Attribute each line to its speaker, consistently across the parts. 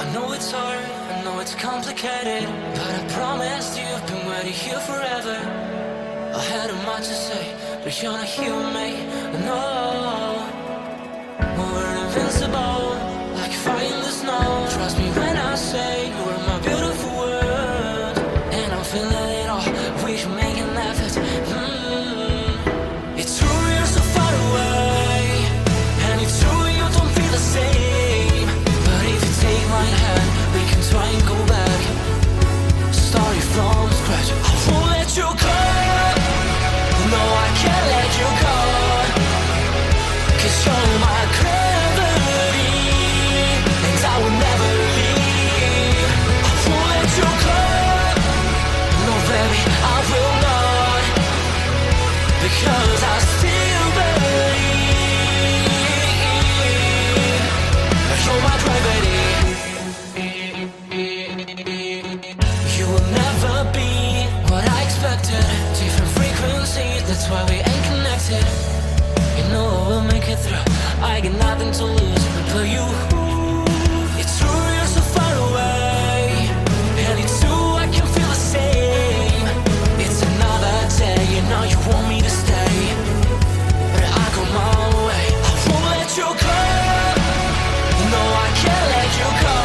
Speaker 1: I know it's hard, I know it's complicated, but I promised you I've been waiting here forever. I had a much to say, but you're not here with me, no. We're invincible, like fire in the snow. Trust me when I say you are my beautiful world, and I'm feeling it all, we should make an effort. It's true you're so far away, and it's true you don't feel the same. But if you take my hand, we can try and go back, starting from scratch. I won't let you go, no I can't let you go, 'cause you're my gravity, and I will never leave. I won't let you go, no baby I will not, because I still believe. You're my gravity. You will never be what I expected. Different frequencies, that's why we ain't connected. You know I will make it through, I got nothing to lose but you. It's true you're so far away, and it's true I can feel the same. It's another day, you know you want me to stay, but I go my way. I won't let you go, no I can't let you go,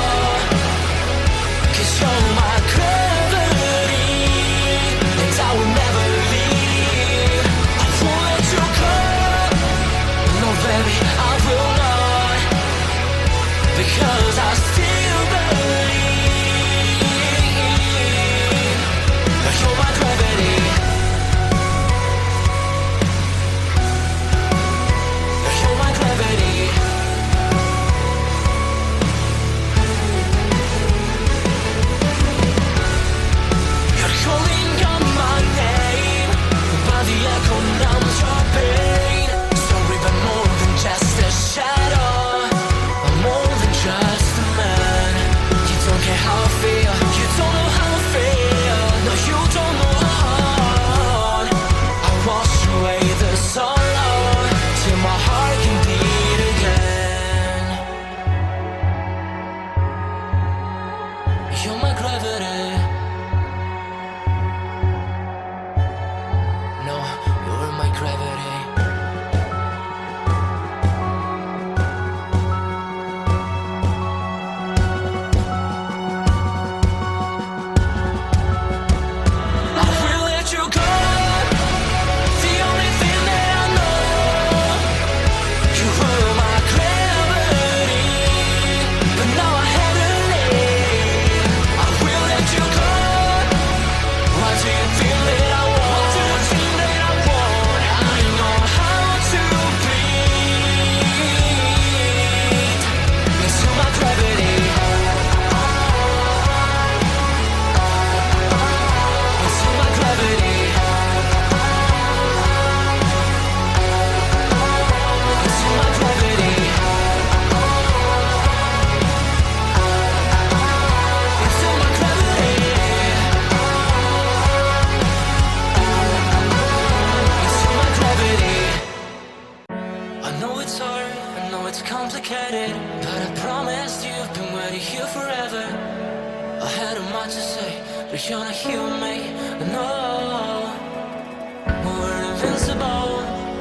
Speaker 1: 'cause you're my gravity, and I will never leave. I won't let you go, no baby I will not, because I still believe. You're my gravity. You're my gravity. You're calling out my name, but the echo numbs your pain. Sorry, but more than just a shadow, I'm more than just a man. You don't care how I feel, you don't know how I feel. No, you don't know how. I wash away the sorrow till my heart can beat again. You're my gravity. No, you're my gravity. I will let you go, the only thing that I know. You were my gravity, but now I have to leave. I will let you go. Why do you feel that I want? What do you think that I want? I know how to breathe into my gravity, into my gravity, into my gravity, into my gravity, into my gravity. I know it's hard, I know it's complicated, but I promised you I've been waiting here forever. I had a much to say, but you're not here with me, no. We're invincible,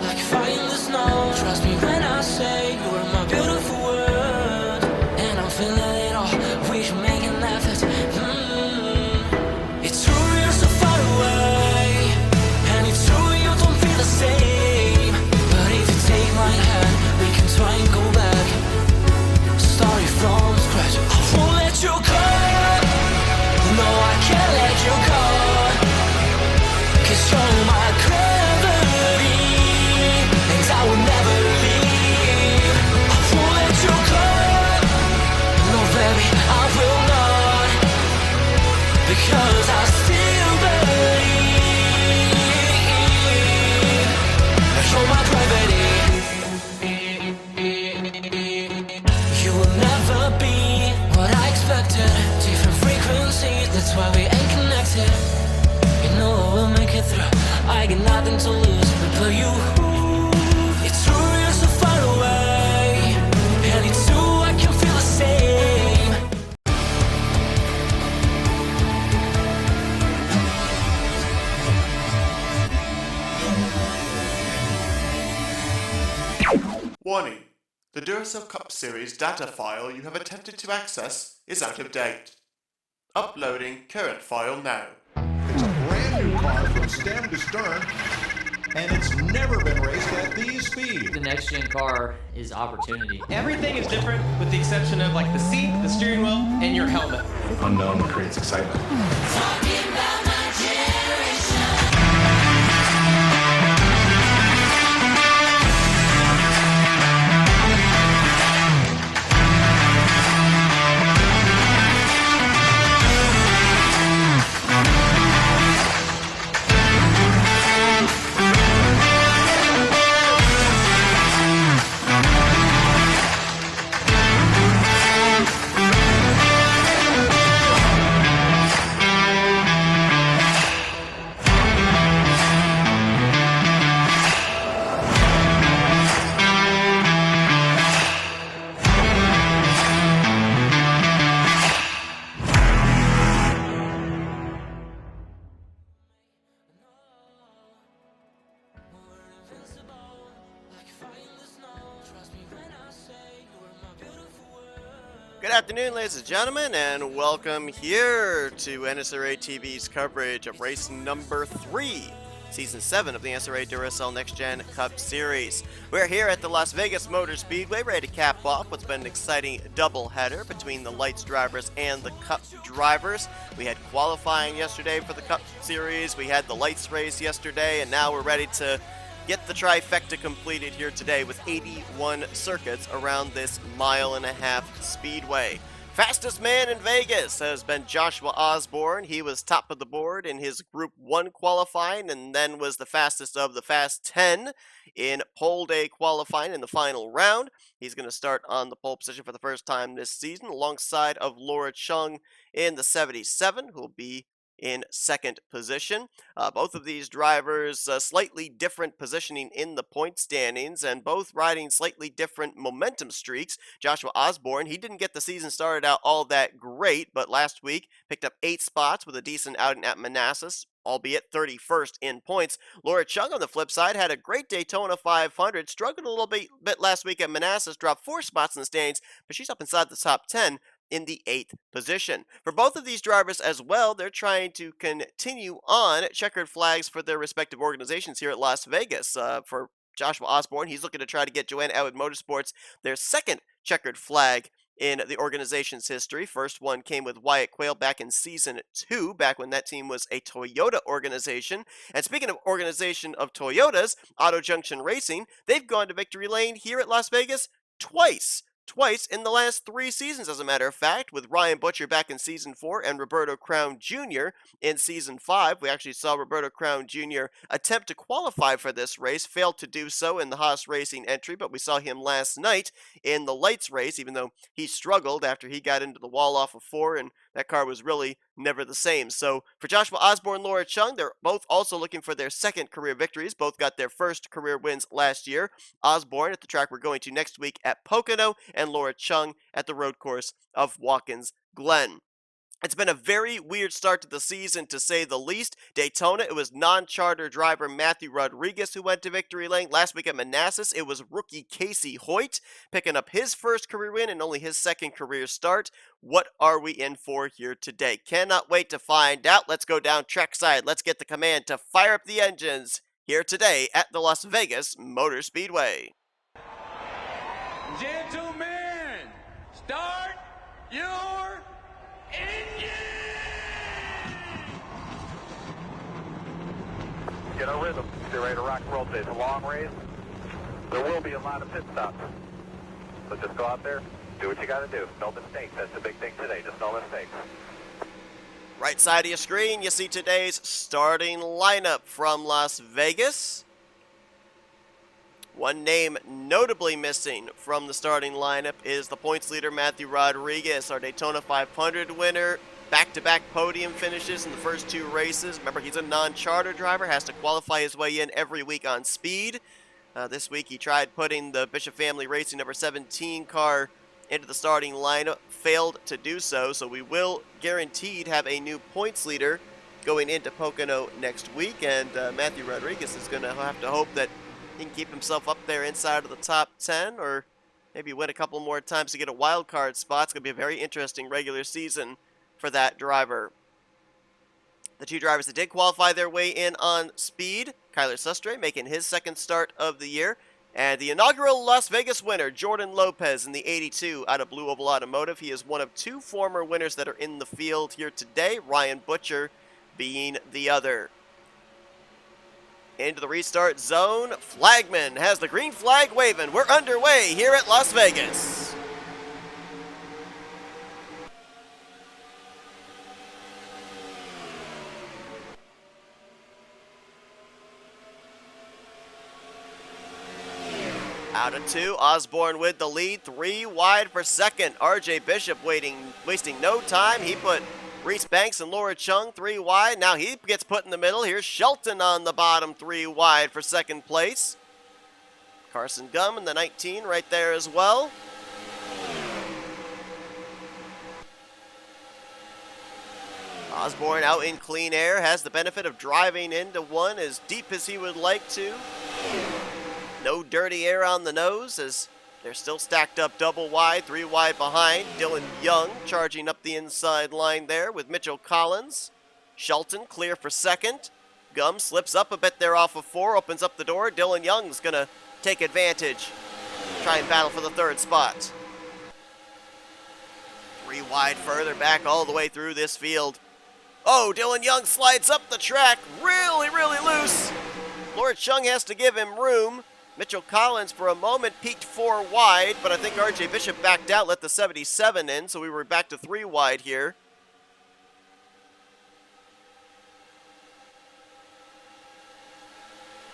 Speaker 1: like fire in the snow. Trust me when I say you are my beautiful world, and I'm feeling it all, we should make an effort. It's true you're so far away, and it's true you don't feel the same. But if you take my hand, we can try and go back, starting from scratch. I won't let you go, no I can't let you go, 'cause you're my gravity, and I will never leave. I won't let you go, no baby I will not.
Speaker 2: Warning. The Duracell Cup Series data file you have attempted to access is out of date. Uploading current file now.
Speaker 3: It's a brand new car from stem to stern, and it's never been raced at these speeds.
Speaker 4: The next gen car is opportunity.
Speaker 5: Everything is different with the exception of like the seat, the steering wheel, and your helmet.
Speaker 6: Unknown creates excitement.
Speaker 1: Talking about my generation.
Speaker 7: Good afternoon, ladies and gentlemen, and welcome here to NNSCRA TV's coverage of race number 3, Season 7 of the NNSCRA Duracell Next Gen Cup Series. We're here at the Las Vegas Motor Speedway, ready to cap off what's been an exciting doubleheader between the Lights drivers and the Cup drivers. We had qualifying yesterday for the Cup Series, we had the Lights race yesterday, and now we're ready to get the trifecta completed here today with 81 circuits around this mile-and-a-half speedway. Fastest man in Vegas has been Joshua Osborne. He was top of the board in his Group 1 qualifying and then was the fastest of the Fast 10 in pole day qualifying in the final round. He's going to start on the pole position for the first time this season alongside of Laura Chung in the 77, who will be in second position. Both of these drivers slightly different positioning in the point standings and both riding slightly different momentum streaks. Joshua Osborne, he didn't get the season started out all that great, but last week picked up 8 spots with a decent outing at Manassas, albeit 31st in points. Laura Chung, on the flip side, had a great Daytona 500, struggled a little bit last week at Manassas, dropped 4 spots in the standings, but she's up inside the top 10 in the 8th position. For both of these drivers as well, they're trying to continue on checkered flags for their respective organizations here at Las Vegas. For Joshua Osborne, he's looking to try to get Joanne Atwood Motorsports their second checkered flag in the organization's history. First one came with Wyatt Quayle back in Season 2, back when that team was a Toyota organization. And speaking of organization of Toyotas, Auto Junction Racing, they've gone to victory lane here at Las Vegas twice in the last 3 seasons, as a matter of fact, with Ryan Butcher back in Season 4 and Roberto Crown Jr. in Season 5. We actually saw Roberto Crown Jr. attempt to qualify for this race, failed to do so in the Haas Racing entry, but we saw him last night in the Lights race, even though he struggled after he got into the wall off of 4, and that car was really never the same. So for Joshua Osborne and Laura Chung, they're both also looking for their second career victories. Both got their first career wins last year. Osborne at the track we're going to next week at Pocono, and Laura Chung at the road course of Watkins Glen. It's been a very weird start to the season, to say the least. Daytona, it was non-charter driver Matthew Rodriguez who went to victory lane. Last week at Manassas, it was rookie Casey Hoyt picking up his first career win and only his second career start. What are we in for here today? Cannot wait to find out. Let's go down trackside. Let's get the command to fire up the engines here today at the Las Vegas Motor Speedway.
Speaker 5: Gentlemen, start your engine!
Speaker 8: Get a rhythm. Get ready to rock and roll today. It's a long race. There will be a lot of pit stops. So just go out there, do what you got to do. No mistakes. That's the big thing today. Just no mistakes.
Speaker 7: Right side of your screen, you see today's starting lineup from Las Vegas. One name notably missing from the starting lineup is the points leader Matthew Rodriguez, our Daytona 500 winner. Back-to-back podium finishes in the first 2 races. Remember, he's a non-charter driver, has to qualify his way in every week on speed. This week he tried putting the Bishop Family Racing number 17 car into the starting lineup, failed to do so, so we will guaranteed have a new points leader going into Pocono next week, and Matthew Rodriguez is going to have to hope that He can keep himself up there inside of the top 10, or maybe win a couple more times to get a wild card spot. It's going to be a very interesting regular season for that driver. The two drivers that did qualify their way in on speed, Kyler Sustre making his second start of the year, and the inaugural Las Vegas winner, Jordan Lopez in the 82 out of Blue Oval Automotive. He is one of two former winners that are in the field here today, Ryan Butcher being the other. Into the restart zone, Flagman has the green flag waving. We're underway here at Las Vegas. Out of two, Osborne with the lead, 3 wide for second. RJ Bishop wasting no time. He put Reese Banks and Laura Chung 3 wide. Now he gets put in the middle. Here's Shelton on the bottom, 3 wide for second place. Carson Gumm in the 19 right there as well. Osborne out in clean air, has the benefit of driving into one as deep as he would like to. No dirty air on the nose as they're still stacked up double wide, 3 wide behind. Dylan Young charging up the inside line there with Mitchell Collins. Shelton clear for second. Gumm slips up a bit there off of 4, opens up the door. Dylan Young's going to take advantage, try and battle for the third spot. 3 wide further back all the way through this field. Oh, Dylan Young slides up the track really, really loose. Laura Chung has to give him room. Mitchell Collins for a moment peaked 4 wide, but I think RJ Bishop backed out, let the 77 in, so we were back to 3 wide here.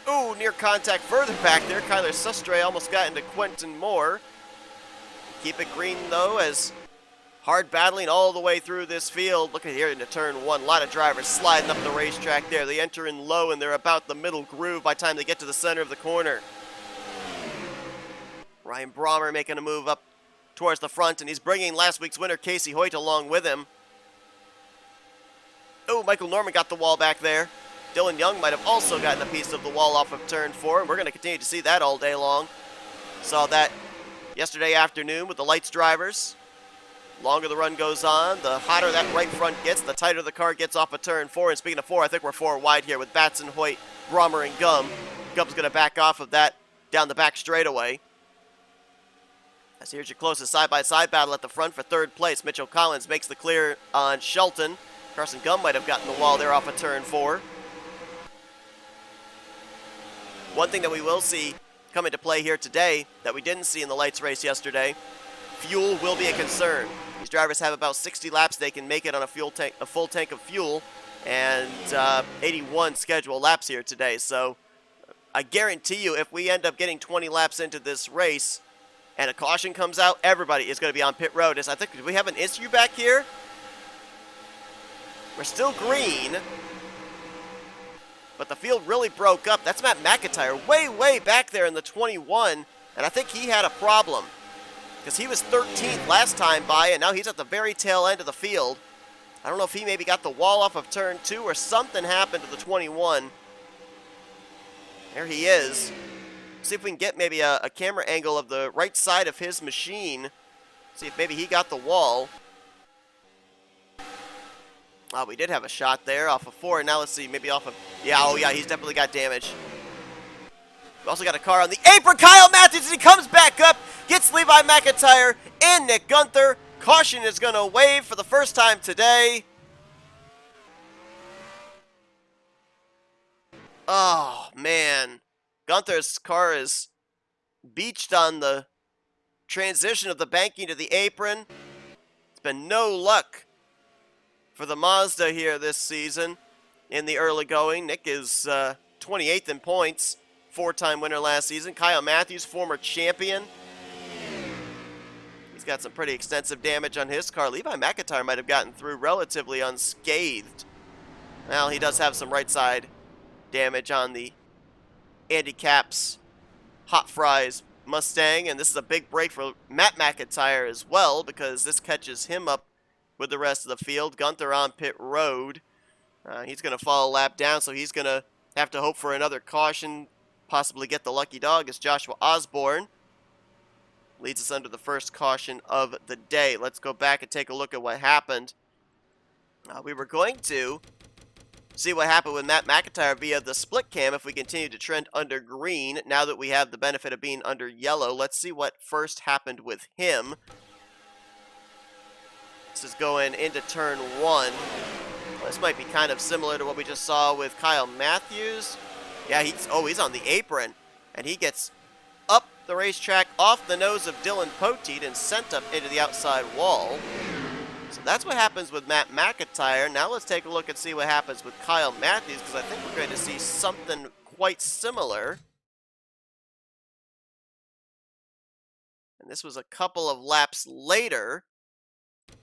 Speaker 7: Ooh, near contact further back there. Kyler Sustre almost got into Quentin Moore. Keep it green though, as hard battling all the way through this field. Look at here into turn 1. A lot of drivers sliding up the racetrack there. They enter in low and they're about the middle groove by the time they get to the center of the corner. Ryan Brommer making a move up towards the front, and he's bringing last week's winner Casey Hoyt along with him. Oh, Michael Norman got the wall back there. Dylan Young might have also gotten a piece of the wall off of turn 4, and we're going to continue to see that all day long. Saw that yesterday afternoon with the lights drivers. Longer the run goes on, the hotter that right front gets, the tighter the car gets off of turn 4. And speaking of 4, I think we're 4 wide here with Batson, Hoyt, Brommer, and Gumm. Gumm's going to back off of that down the back straightaway. As here's your closest side-by-side battle at the front for third place. Mitchell Collins makes the clear on Shelton. Carson Gumm might have gotten the wall there off of turn 4. One thing that we will see come into play here today that we didn't see in the lights race yesterday, fuel will be a concern. These drivers have about 60 laps they can make it on a full tank of fuel, and 81 scheduled laps here today. So I guarantee you, if we end up getting 20 laps into this race and a caution comes out, everybody is going to be on pit road. I think, do we have an issue back here? We're still green, but the field really broke up. That's Matt McIntyre way, way back there in the 21, and I think he had a problem because he was 13th last time by, and now he's at the very tail end of the field. I don't know if he maybe got the wall off of turn 2 or something happened to the 21. There he is. See if we can get maybe a camera angle of the right side of his machine. See if maybe he got the wall. Oh, we did have a shot there off of 4. Now let's see, maybe off of... Yeah, oh yeah, he's definitely got damage. We also got a car on the apron. Kyle Matthews, as he comes back up, gets Levi McIntyre and Nick Gunther. Caution is going to wave for the first time today. Oh, man. Gunther's car is beached on the transition of the banking to the apron. It's been no luck for the Mazda here this season in the early going. Nick is 28th in points, 4-time winner last season. Kyle Matthews, former champion. He's got some pretty extensive damage on his car. Levi McIntyre might have gotten through relatively unscathed. Well, he does have some right side damage on the Andy Caps Hot Fries Mustang, and this is a big break for Matt McIntyre as well because this catches him up with the rest of the field. Gunther on pit road. He's going to follow a lap down, so he's going to have to hope for another caution. possibly get the lucky dog as Joshua Osborne leads us under the first caution of the day. Let's go back and take a look at what happened. We were going to see what happened with Matt McIntyre via the split cam if we continue to trend under green. Now that we have the benefit of being under yellow, let's see what first happened with him. This is going into turn 1. This might be kind of similar to what we just saw with Kyle Matthews. Yeah, he's on the apron, and he gets up the racetrack off the nose of Dylan Poteet and sent up into the outside wall. So that's what happens with Matt McIntyre. Now let's take a look and see what happens with Kyle Matthews, because I think we're going to see something quite similar. And this was a couple of laps later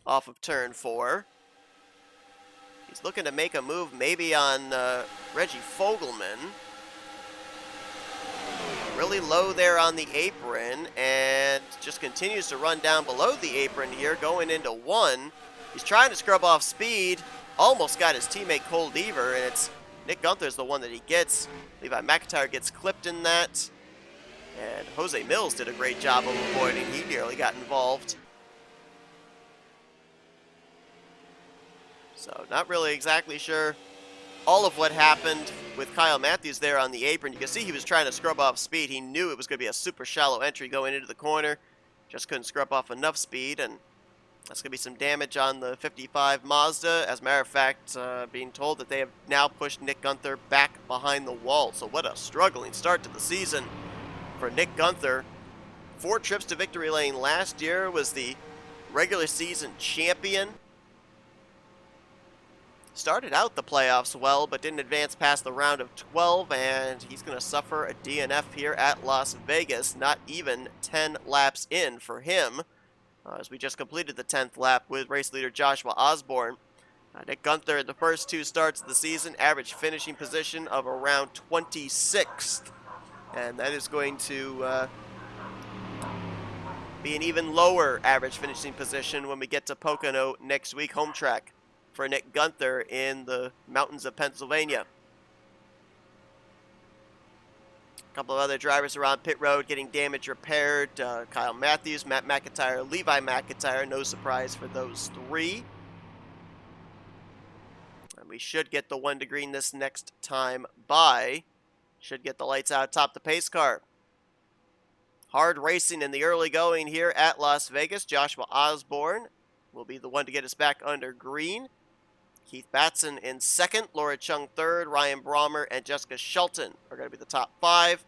Speaker 7: off of turn 4. He's looking to make a move maybe on Reggie Fogelman. Really low there on the apron, and just continues to run down below the apron here, going into 1. He's trying to scrub off speed. Almost got his teammate Cole Deaver, and it's Nick Gunther's the one that he gets. Levi McIntyre gets clipped in that. And Jose Mills did a great job of avoiding. He nearly got involved. So not really exactly sure all of what happened with Kyle Matthews there on the apron. You can see he was trying to scrub off speed. He knew it was going to be a super shallow entry going into the corner. Just couldn't scrub off enough speed, and that's going to be some damage on the 55 Mazda. As a matter of fact, being told that they have now pushed Nick Gunther back behind the wall. So what a struggling start to the season for Nick Gunther. 4 trips to victory lane last year, was the regular season champion. Started out the playoffs well, but didn't advance past the round of 12, and he's going to suffer a DNF here at Las Vegas. Not even 10 laps in for him, as we just completed the 10th lap with race leader Joshua Osborne. Nick Gunther, the first 2 starts of the season, average finishing position of around 26th. And that is going to be an even lower average finishing position when we get to Pocono next week, home track for Nick Gunther in the mountains of Pennsylvania. A couple of other drivers around pit road getting damage repaired. Kyle Matthews, Matt McIntyre, Levi McIntyre. No surprise for those 3. And we should get the 1 to green this next time by. Should get the lights out atop the pace car. Hard racing in the early going here at Las Vegas. Joshua Osborne will be the one to get us back under green. Keith Batson in 2nd, Laura Chung 3rd, Ryan Brommer and Jessica Shelton are going to be the top 5.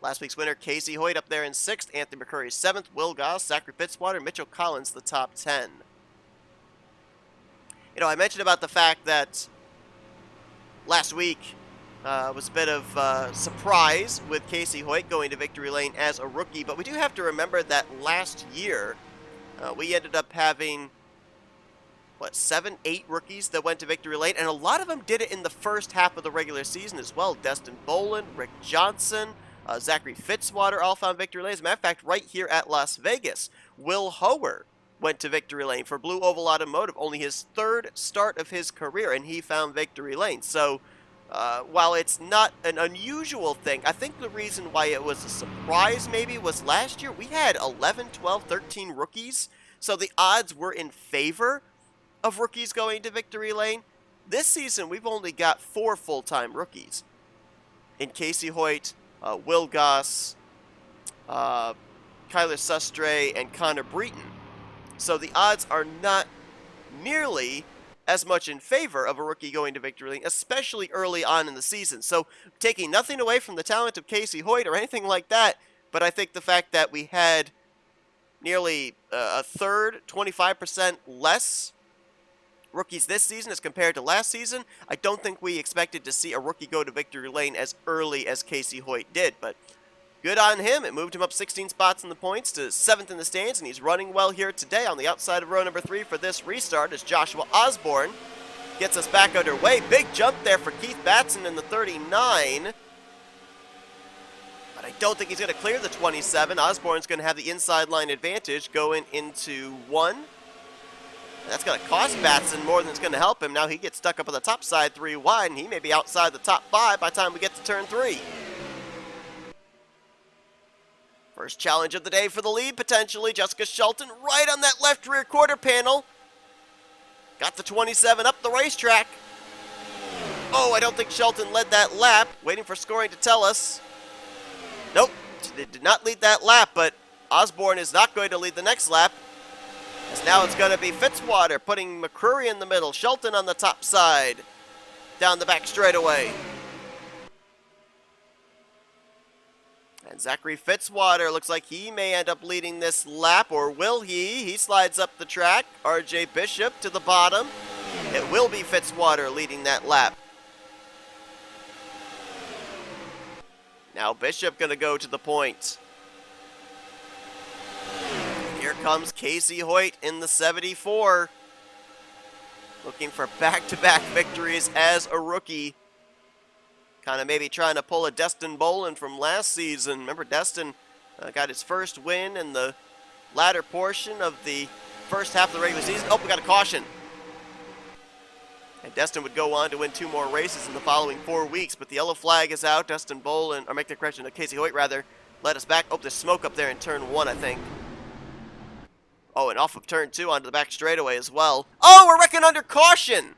Speaker 7: Last week's winner, Casey Hoyt, up there in 6th, Anthony McCurry 7th, Will Goss, Zachary Fitzwater, Mitchell Collins the top 10. You know, I mentioned about the fact that last week was a bit of surprise with Casey Hoyt going to victory lane as a rookie, but we do have to remember that last year we ended up having 7, 8 rookies that went to victory lane, and a lot of them did it in the first half of the regular season as well. Destin Boland, Rick Johnson, Zachary Fitzwater all found victory lane. As a matter of fact, right here at Las Vegas, Will Hoer went to victory lane for Blue Oval Automotive, only his 3rd start of his career, and he found victory lane. So while it's not an unusual thing, I think the reason why it was a surprise maybe was last year we had 11, 12, 13 rookies, so the odds were in favor of rookies going to victory lane. This season, we've only got 4 full-time rookies in Casey Hoyt, Will Goss, Kyler Sustre, and Connor Breton. So the odds are not nearly as much in favor of a rookie going to victory lane, especially early on in the season. So taking nothing away from the talent of Casey Hoyt or anything like that, but I think the fact that we had nearly a third, 25% less rookies this season as compared to last season, I don't think we expected to see a rookie go to victory lane as early as Casey Hoyt did, but good on him. It moved him up 16 spots in the points to 7th in the stands, and he's running well here today on the outside of row number 3 for this restart as Joshua Osborne gets us back underway. Big jump there for Keith Batson in the 39, but I don't think he's going to clear the 27. Osborne's going to have the inside line advantage going into 1. That's going to cost Batson more than it's going to help him. Now he gets stuck up on the top side 3 wide, and he may be outside the top 5 by the time we get to turn 3. First challenge of the day for the lead, potentially. Jessica Shelton right on that left rear quarter panel. Got the 27 up the racetrack. Oh, I don't think Shelton led that lap. Waiting for scoring to tell us. Nope, they did not lead that lap, but Osborne is not going to lead the next lap. As now it's going to be Fitzwater putting McCrory in the middle. Shelton on the top side. Down the back straightaway. And Zachary Fitzwater looks like he may end up leading this lap, or will he? He slides up the track. RJ Bishop to the bottom. It will be Fitzwater leading that lap. Now Bishop going to go to the point. Here comes Casey Hoyt in the 74. Looking for back-to-back victories as a rookie. Kind of maybe trying to pull a Destin Boland from last season. Remember, Destin got his first win in the latter portion of the first half of the regular season. Oh, we got a caution. And Destin would go on to win 2 more races in the following 4 weeks, but the yellow flag is out. Destin Boland, or make the correction, Casey Hoyt rather, led us back. Oh, there's smoke up there in turn 1, I think. Oh, and off of turn 2 onto the back straightaway as well. Oh, we're wrecking under caution!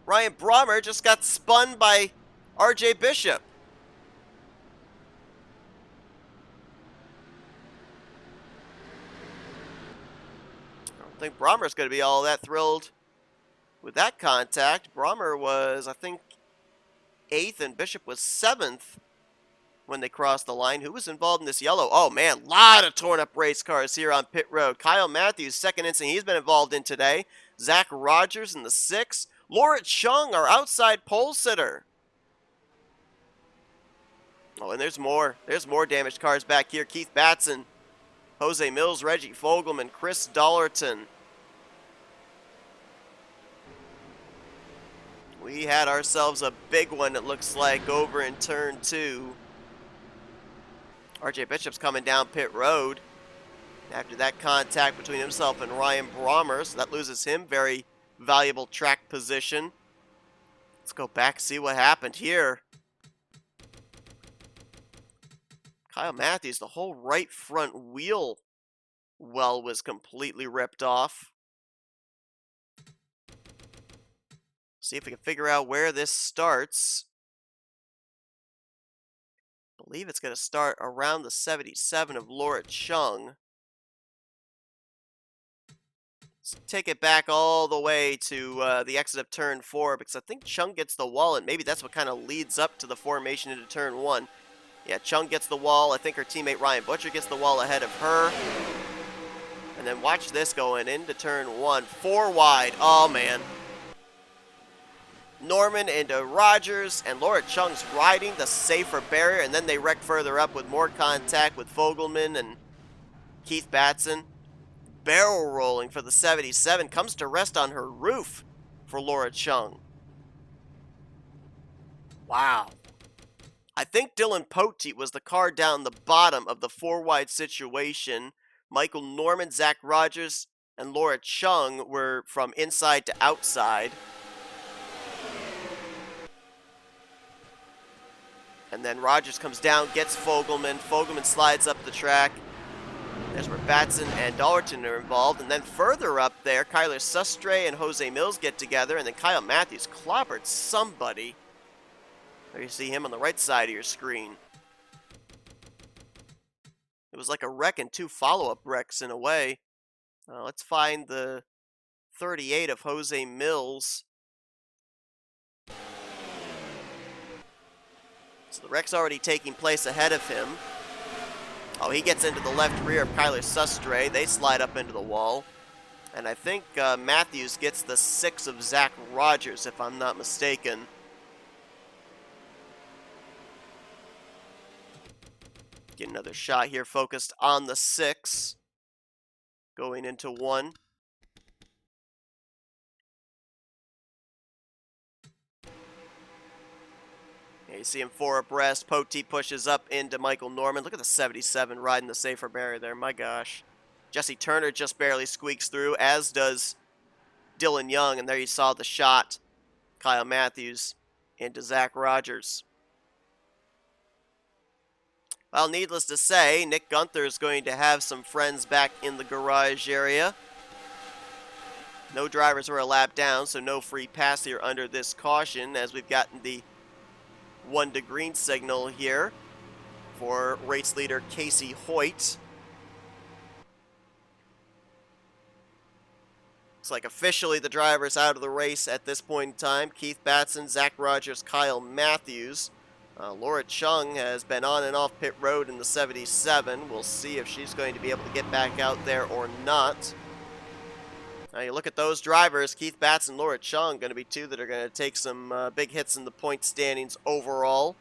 Speaker 7: Ryan Brommer just got spun by RJ Bishop. I don't think Brommer's going to be all that thrilled with that contact. Brommer was, I think, 8th and Bishop was 7th when they crossed the line. Who was involved in this yellow? Oh, man, a lot of torn-up race cars here on pit road. Kyle Matthews, second incident he's been involved in today. Zach Rogers in the 6th. Laura Chung, our outside pole sitter. Oh, and there's more. There's more damaged cars back here. Keith Batson, Jose Mills, Reggie Fogelman, Chris Dollerton. We had ourselves a big one, it looks like, over in turn 2. RJ Bishop's coming down pit road after that contact between himself and Ryan Brommer, so that loses him very valuable track position. Let's go back, see what happened here. Kyle Matthews, the whole right front wheel well was completely ripped off. See if we can figure out where this starts. I believe it's going to start around the 77 of Laura Chung. Let's take it back all the way to the exit of turn 4, because I think Chung gets the wall, and maybe that's what kind of leads up to the formation into turn 1. Yeah, Chung gets the wall. I think her teammate Ryan Butcher gets the wall ahead of her. And then watch this going into turn 1. 4 wide. Oh, man. Norman into Rogers, and Laura Chung's riding the safer barrier, and then they wreck further up with more contact with Fogelman and Keith Batson. Barrel rolling for the 77, comes to rest on her roof for Laura Chung. Wow. I think Dylan Poteet was the car down the bottom of the 4-wide situation. Michael Norman, Zach Rogers, and Laura Chung were from inside to outside. And then Rogers comes down, gets Fogelman. Fogelman slides up the track. There's where Batson and Dollerton are involved. And then further up there, Kyler Sustre and Jose Mills get together. And then Kyle Matthews clobbered somebody. There you see him on the right side of your screen. It was like a wreck and 2 follow-up wrecks in a way. Let's find the 38 of Jose Mills. So the wreck's already taking place ahead of him. Oh, he gets into the left rear of Kyler Sustre. They slide up into the wall. And I think Matthews gets the 6 of Zach Rogers, if I'm not mistaken. Get another shot here focused on the 6. Going into 1. You see him 4 abreast. Poteet pushes up into Michael Norman. Look at the 77 riding the safer barrier there. My gosh. Jesse Turner just barely squeaks through, as does Dylan Young. And there you saw the shot. Kyle Matthews into Zach Rogers. Well, needless to say, Nick Gunther is going to have some friends back in the garage area. No drivers were a lap down, so no free pass here under this caution, as we've gotten the 1 to green signal here for race leader Casey Hoyt. Looks like officially the drivers out of the race at this point in time. Keith Batson, Zach Rogers, Kyle Matthews. Laura Chung has been on and off pit road in the 77. We'll see if she's going to be able to get back out there or not. Now you look at those drivers, Keith Batson and Laura Chung, going to be two that are going to take some big hits in the point standings overall.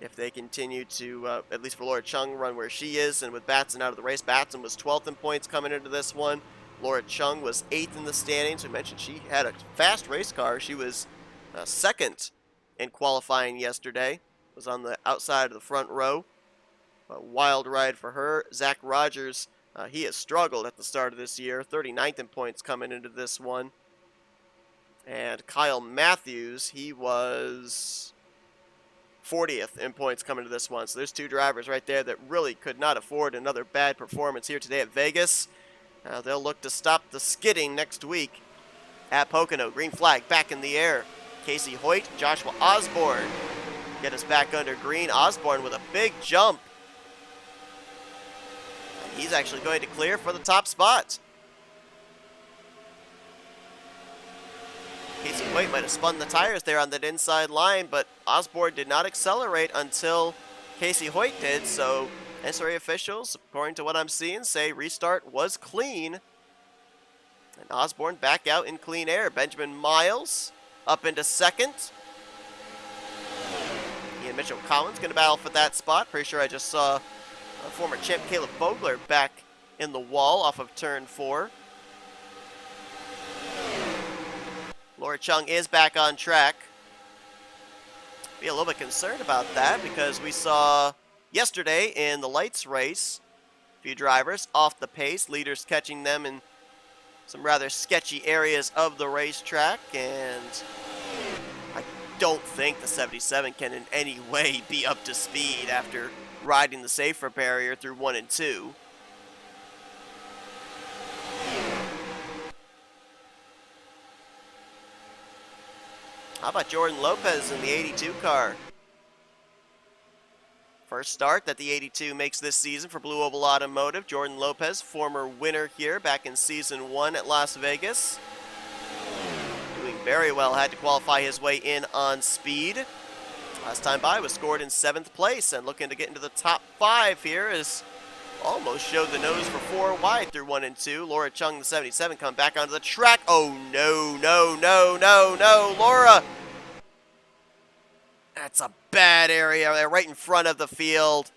Speaker 7: If they continue to, at least for Laura Chung, run where she is, and with Batson out of the race. Batson was 12th in points coming into this one. Laura Chung was 8th in the standings. We mentioned she had a fast race car. She was 2nd in qualifying yesterday. Was on the outside of the front row. A wild ride for her. Zach Rogers, he has struggled at the start of this year. 39th in points coming into this one. And Kyle Matthews, he was 40th in points coming to this one. So there's two drivers right there that really could not afford another bad performance here today at Vegas. They'll look to stop the skidding next week at Pocono. Green flag back in the air. Casey Hoyt, Joshua Osborne get us back under green. Osborne with a big jump. And he's actually going to clear for the top spot. Casey Hoyt might have spun the tires there on that inside line, but Osborne did not accelerate until Casey Hoyt did, so NSCRA officials, according to what I'm seeing, say restart was clean. And Osborne back out in clean air. Benjamin Miles up into 2nd. Ian Mitchell Collins going to battle for that spot. Pretty sure I just saw former champ Caleb Vogler back in the wall off of turn 4. Laura Chung is back on track. Be a little bit concerned about that because we saw yesterday in the lights race a few drivers off the pace, leaders catching them in some rather sketchy areas of the racetrack, and I don't think the 77 can in any way be up to speed after riding the safer barrier through 1 and 2. How about Jordan Lopez in the 82 car? First start that the 82 makes this season for Blue Oval Automotive. Jordan Lopez, former winner here back in Season 1 at Las Vegas. Doing very well, had to qualify his way in on speed. Last time by was scored in 7th place and looking to get into the top 5 here as almost showed the nose for 4 wide through 1 and 2. Laura Chung, the 77, come back onto the track. Oh, no, no, no, no, no, Laura. That's a bad area. They're right in front of the field.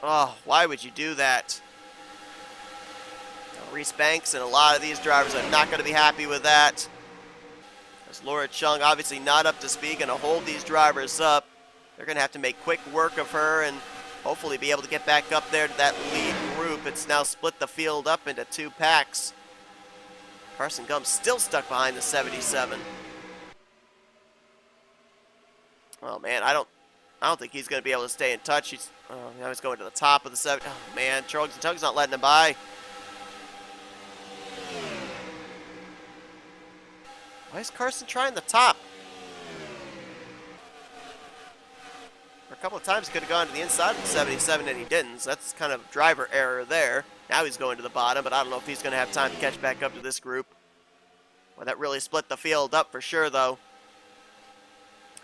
Speaker 7: Oh, why would you do that? Now, Reese Banks and a lot of these drivers are not going to be happy with that. As Laura Chung obviously not up to speed, going to hold these drivers up. They're going to have to make quick work of her and hopefully be able to get back up there to that lead group. It's now split the field up into 2 packs. Carson Gumbs still stuck behind the 77. Oh man, I don't think he's going to be able to stay in touch. Now he's going to the top of the 7. Oh man, Charles and Tug's not letting him by. Why is Carson trying the top? For a couple of times he could have gone to the inside of the 77 and he didn't. So that's kind of driver error there. Now he's going to the bottom, but I don't know if he's going to have time to catch back up to this group. Well, that really split the field up for sure, though.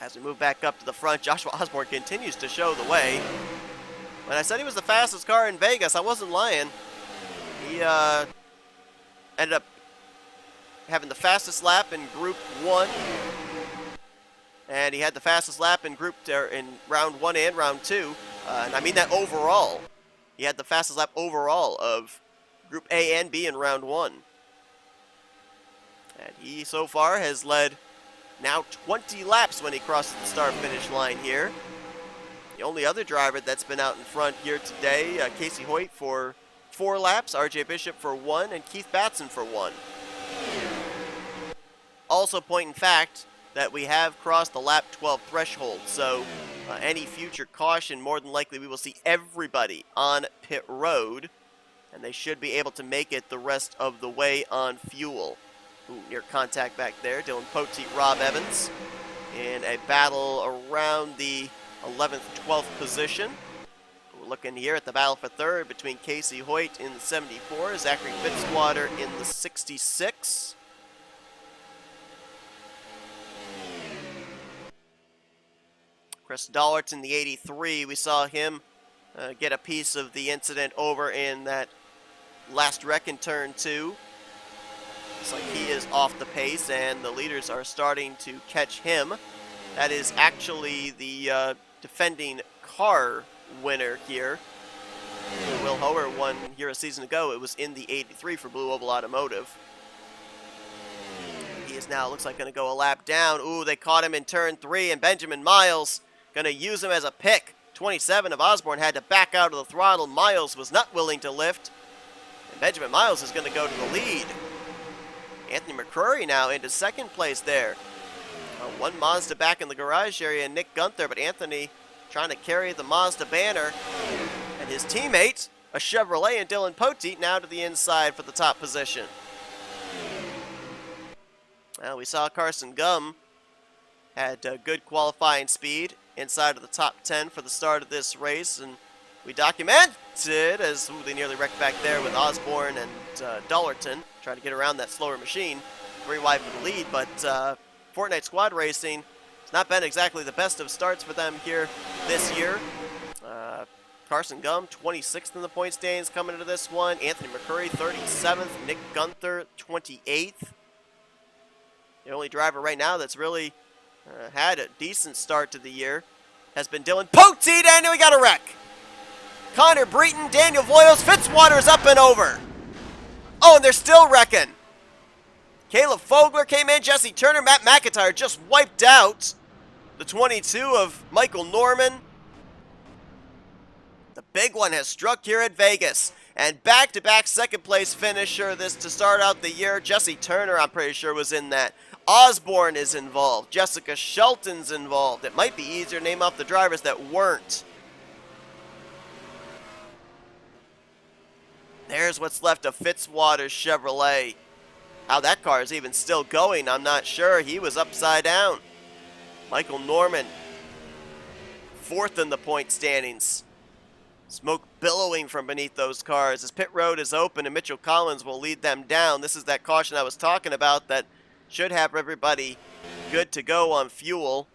Speaker 7: As we move back up to the front, Joshua Osborne continues to show the way. When I said he was the fastest car in Vegas, I wasn't lying. He ended up having the fastest lap in Group 1. And he had the fastest lap in round 1 and round 2. And I mean that overall. He had the fastest lap overall of Group A and B in round 1. And he so far has led now 20 laps when he crosses the start-finish line here. The only other driver that's been out in front here today, Casey Hoyt for 4 laps, RJ Bishop for 1, and Keith Batson for 1. Also point in fact that we have crossed the lap 12 threshold. So any future caution, more than likely we will see everybody on pit road, and they should be able to make it the rest of the way on fuel. Ooh, near contact back there. Dylan Poteet, Rob Evans in a battle around the 11th, 12th position. We're looking here at the battle for third between Casey Hoyt in the 74, Zachary Fitzwater in the 66. Chris Dollarton, the 83, we saw him get a piece of the incident over in that last wreck in turn 2. Looks like he is off the pace, and the leaders are starting to catch him. That is actually the defending car winner here. Will Hoer won here a season ago. It was in the 83 for Blue Oval Automotive. He is now, looks like, going to go a lap down. Ooh, they caught him in turn 3, and Benjamin Miles going to use him as a pick. 27 of Osborne had to back out of the throttle. Miles was not willing to lift. And Benjamin Miles is going to go to the lead. Anthony McCrory now into second place there. One Mazda back in the garage area, and Nick Gunther, but Anthony trying to carry the Mazda banner. And his teammate, a Chevrolet, and Dylan Poteet now to the inside for the top position. Well, we saw Carson Gum had good qualifying speed inside of the top 10 for the start of this race, and we documented as they nearly wrecked back there with Osborne and Dollarton trying to get around that slower machine. 3 wide for the lead, but Fortnite Squad Racing has not been exactly the best of starts for them here this year. Carson Gum, 26th in the point standings coming into this one. Anthony McCurry, 37th. Nick Gunther, 28th. The only driver right now that's really had a decent start to the year has been Dylan Poteet, and we got a wreck. Connor Breton, Daniel Voyles, Fitzwater's up and over. Oh, and they're still wrecking. Caleb Fogler came in, Jesse Turner, Matt McIntyre just wiped out the 22 of Michael Norman. The big one has struck here at Vegas. And back-to-back second-place finisher this to start out the year. Jesse Turner, I'm pretty sure, was in that. Osborne is involved. Jessica Shelton's involved. It might be easier to name off the drivers that weren't. There's what's left of Fitzwater's Chevrolet. How that car is even still going, I'm not sure. He was upside down. Michael Norman, 4th in the point standings. Smoke billowing from beneath those cars as pit road is open and Mitchell Collins will lead them down. This is that caution I was talking about that should have everybody good to go on fuel.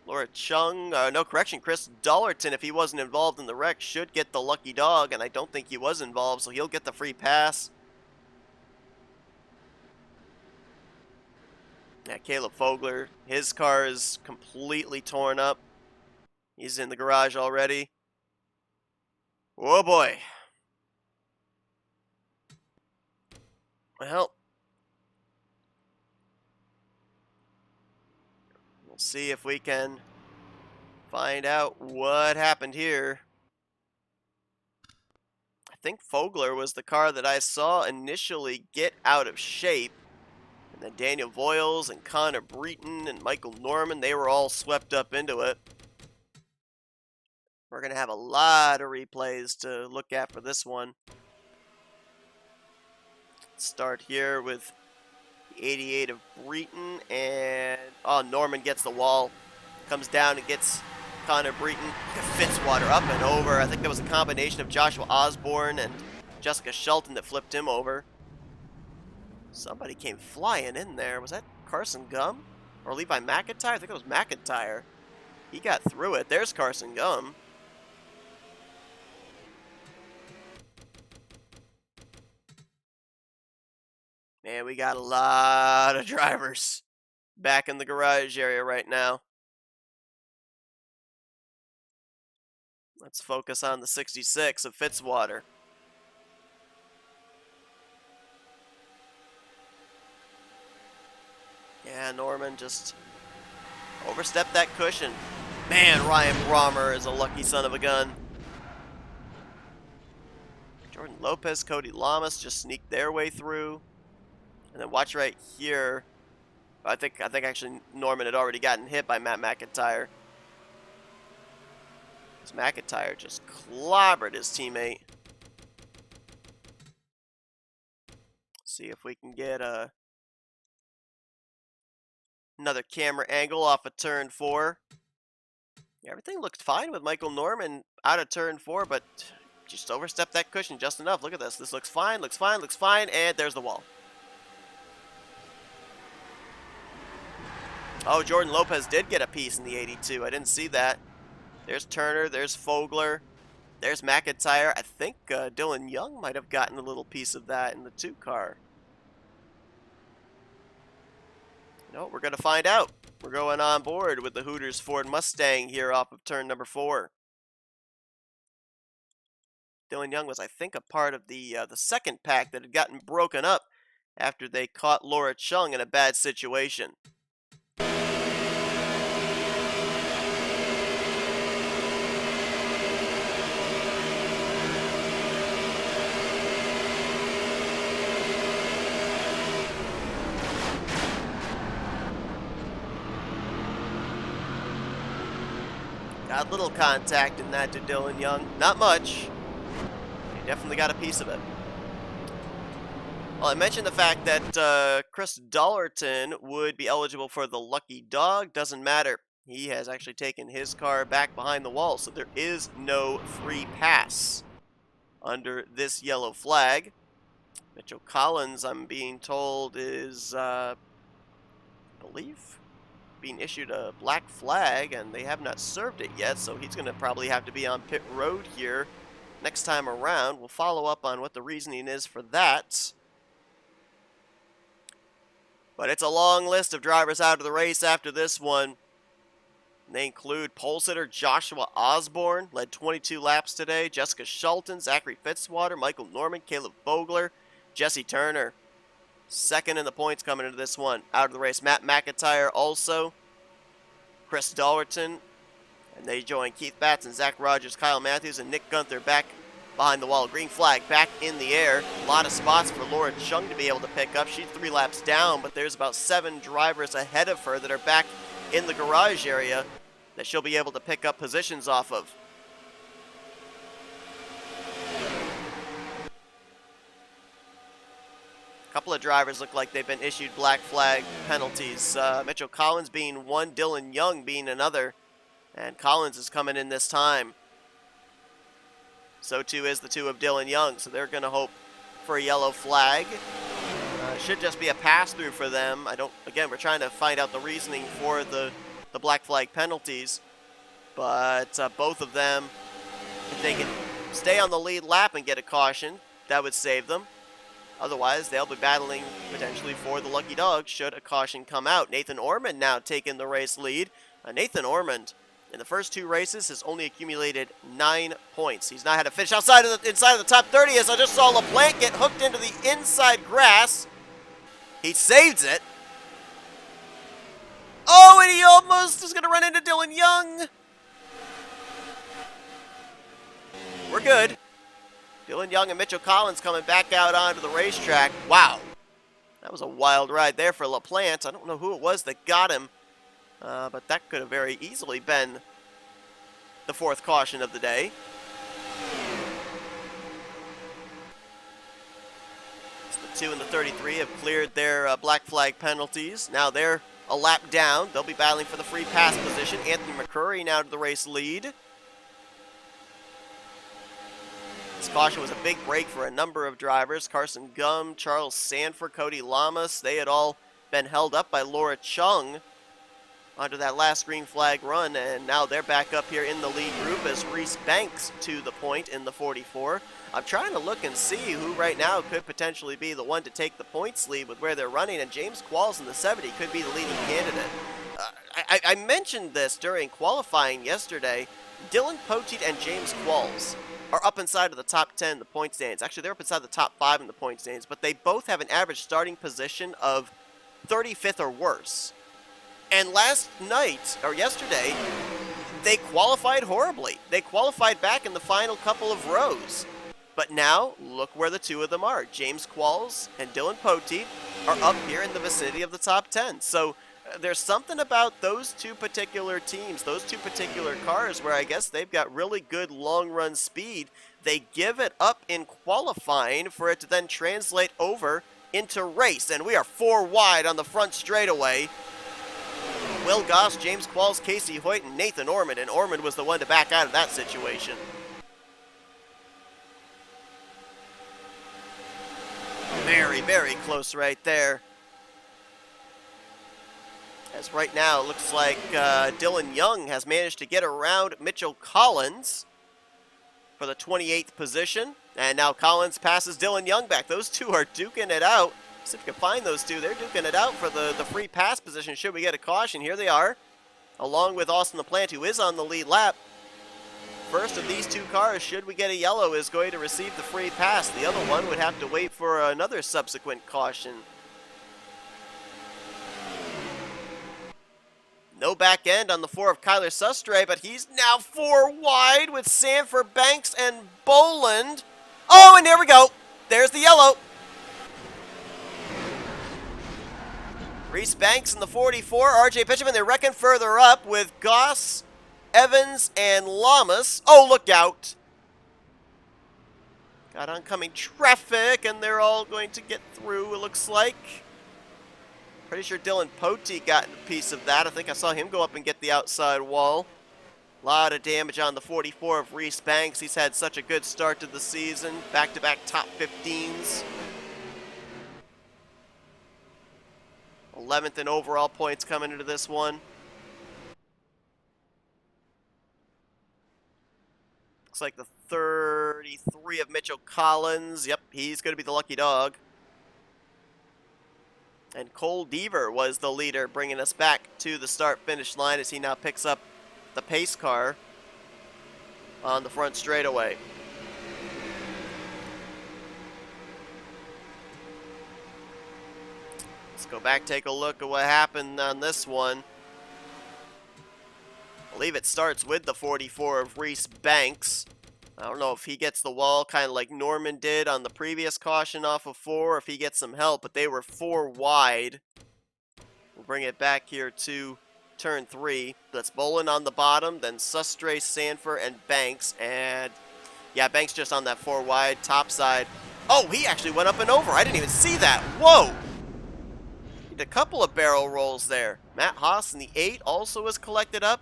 Speaker 7: Laura Chung, no correction, Chris Dollarton, if he wasn't involved in the wreck, should get the lucky dog, and I don't think he was involved, so he'll get the free pass. Yeah, Caleb Fogler, his car is completely torn up. He's in the garage already. Oh boy. Well, we'll see if we can find out what happened here. I think Fogler was the car that I saw initially get out of shape. And then Daniel Voyles and Connor Breton and Michael Norman, they were all swept up into it. We're going to have a lot of replays to look at for this one. Start here with the 88 of Breton, and Norman gets the wall. Comes down and gets Connor Breton. Fitzwater up and over. I think that was a combination of Joshua Osborne and Jessica Shelton that flipped him over. Somebody came flying in there. Was that Carson Gum? Or Levi McIntyre? I think it was McIntyre. He got through it. There's Carson Gum. Man, we got a lot of drivers back in the garage area right now. Let's focus on the 66 of Fitzwater. Yeah, Norman just overstepped that cushion. Man, Ryan Brommer is a lucky son of a gun. Jordan Lopez, Cody Lamas just sneaked their way through. And then watch right here. I think actually Norman had already gotten hit by Matt McIntyre. As McIntyre just clobbered his teammate. See if we can get another camera angle off of turn 4. Yeah, everything looked fine with Michael Norman out of turn 4, but just overstepped that cushion just enough. Look at this. This looks fine, looks fine, looks fine, and there's the wall. Oh, Jordan Lopez did get a piece in the 82. I didn't see that. There's Turner, there's Fogler, there's McIntyre. I think Dylan Young might have gotten a little piece of that in the 2 car. No, we're going to find out. We're going on board with the Hooters Ford Mustang here off of turn number 4. Dylan Young was, I think, a part of the second pack that had gotten broken up after they caught Laura Chung in a bad situation. Got a little contact in that to Dylan Young. Not much. He definitely got a piece of it. Well, I mentioned the fact that Chris Dollerton would be eligible for the Lucky Dog. Doesn't matter. He has actually taken his car back behind the wall, so there is no free pass under this yellow flag. Mitchell Collins, I'm being told, is, I believe, being issued a black flag, and they have not served it yet, so he's going to probably have to be on pit road here next time around. We'll follow up on what the reasoning is for that. But it's a long list of drivers out of the race after this one. They include pole sitter Joshua Osborne, led 22 laps today, Jessica Schulten, Zachary Fitzwater, Michael Norman, Caleb Vogler, Jesse Turner. Second in the points coming into this one. Out of the race, Matt McIntyre also. Chris Dollerton. And they join Keith Batson, Zach Rogers, Kyle Matthews, and Nick Gunther back behind the wall. Green flag back in the air. A lot of spots for Laura Chung to be able to pick up. She's 3 laps down, but there's about 7 drivers ahead of her that are back in the garage area that she'll be able to pick up positions off of. A couple of drivers look like they've been issued black flag penalties. Mitchell Collins being one, Dylan Young being another. And Collins is coming in this time. So too is the 2 of Dylan Young. So they're going to hope for a yellow flag. Should just be a pass-through for them. Again, we're trying to find out the reasoning for the black flag penalties. But both of them, if they can stay on the lead lap and get a caution, that would save them. Otherwise, they'll be battling potentially for the lucky dog should a caution come out. Nathan Ormond now taking the race lead. Nathan Ormond, in the first 2 races, has only accumulated 9 points. He's not had a finish inside of the top 30, as I just saw LaPlante get hooked into the inside grass. He saves it. Oh, and he almost is going to run into Dylan Young. We're good. Dylan Young and Mitchell Collins coming back out onto the racetrack. Wow. That was a wild ride there for LaPlante. I don't know who it was that got him, but that could have very easily been the 4th caution of the day. So the 2 and the 33 have cleared their black flag penalties. Now they're a lap down. They'll be battling for the free pass position. Anthony McCurry now to the race lead. This caution was a big break for a number of drivers. Carson Gum, Charles Sanford, Cody Lamas, they had all been held up by Laura Chung onto that last green flag run, and now they're back up here in the lead group as Reese Banks to the point in the 44. I'm trying to look and see who right now could potentially be the one to take the points lead with where they're running, and James Qualls in the 70 could be the leading candidate. I mentioned this during qualifying yesterday. Dylan Poteet and James Qualls are up inside of the top 10 in the point standings. Actually, they're up inside the top 5 in the point standings, but they both have an average starting position of 35th or worse. And last night, or yesterday, they qualified horribly. They qualified back in the final couple of rows. But now, look where the 2 of them are. James Qualls and Dylan Poteet are up here in the vicinity of the top 10. So there's something about those two particular teams, those two particular cars, where I guess they've got really good long-run speed. They give it up in qualifying for it to then translate over into race. And we are 4 wide on the front straightaway. Will Goss, James Qualls, Casey Hoyt, and Nathan Ormond. And Ormond was the one to back out of that situation. Very, very close right there. As right now, it looks like Dylan Young has managed to get around Mitchell Collins for the 28th position. And now Collins passes Dylan Young back. Those two are duking it out. See if we can find those two. They're duking it out for the free pass position. Should we get a caution? Here they are, along with Austin LaPlante, who is on the lead lap. First of these two cars, should we get a yellow, is going to receive the free pass. The other one would have to wait for another subsequent caution. No back end on the 4 of Kyler Sustre, but he's now 4 wide with Sanford, Banks, and Boland. Oh, and there we go. There's the yellow. Reese Banks in the 44, RJ Pitchman, they're wrecking further up with Goss, Evans, and Lamas. Oh, look out. Got oncoming traffic, and they're all going to get through, it looks like. Pretty sure Dylan Pote got a piece of that. I think I saw him go up and get the outside wall. A lot of damage on the 44 of Reese Banks. He's had such a good start to the season. Back-to-back top 15s. 11th in overall points coming into this one. Looks like the 33 of Mitchell Collins. Yep, he's going to be the lucky dog. And Cole Deaver was the leader, bringing us back to the start-finish line as he now picks up the pace car on the front straightaway. Let's go back, take a look at what happened on this one. I believe it starts with the 44 of Reese Banks. I don't know if he gets the wall kind of like Norman did on the previous caution off of 4, or if he gets some help, but they were 4 wide. We'll bring it back here to turn 3. That's Boland on the bottom, then Sustre, Sanford, and Banks. And yeah, Banks just on that 4 wide top side. Oh, he actually went up and over. I didn't even see that. Whoa! He did a couple of barrel rolls there. Matt Haas in the 8 also was collected up.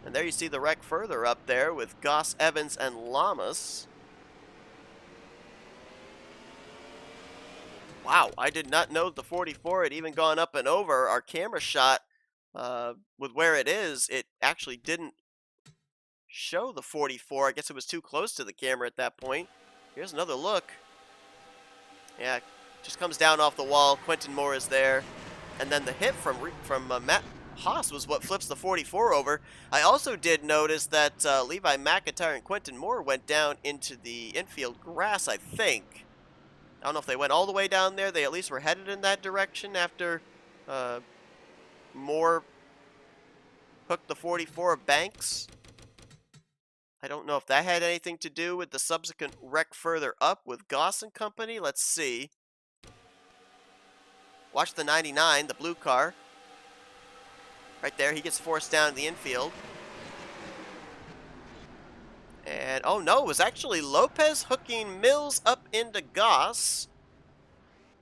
Speaker 7: And there you see the wreck further up there with Goss, Evans, and Lamas. Wow, I did not know the 44 had even gone up and over. Our camera shot, with where it is, it actually didn't show the 44. I guess it was too close to the camera at that point. Here's another look. Yeah, just comes down off the wall. Quentin Moore is there. And then the hit from Matt Haas was what flips the 44 over. I also did notice that Levi McIntyre and Quentin Moore went down into the infield grass, I think. I don't know if they went all the way down there. They at least were headed in that direction after Moore hooked the 44 of Banks. I don't know if that had anything to do with the subsequent wreck further up with Goss and company. Let's see. Watch the 99, the blue car. Right there, he gets forced down to the infield. And, oh no, it was actually Lopez hooking Mills up into Goss.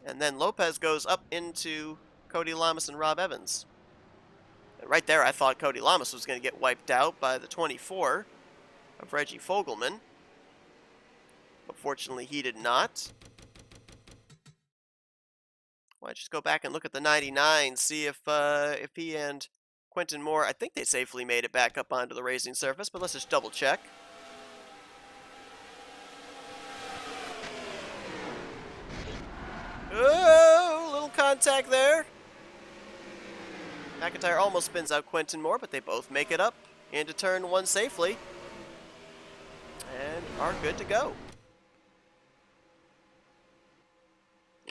Speaker 7: And then Lopez goes up into Cody Lamas and Rob Evans. And right there, I thought Cody Lamas was going to get wiped out by the 24 of Reggie Fogelman. But fortunately, he did not. Why don't you just go back and look at the 99, see if he and Quentin Moore, I think they safely made it back up onto the racing surface, but let's just double check. Oh, little contact there. McIntyre almost spins out Quentin Moore, but they both make it up into turn 1 safely and are good to go.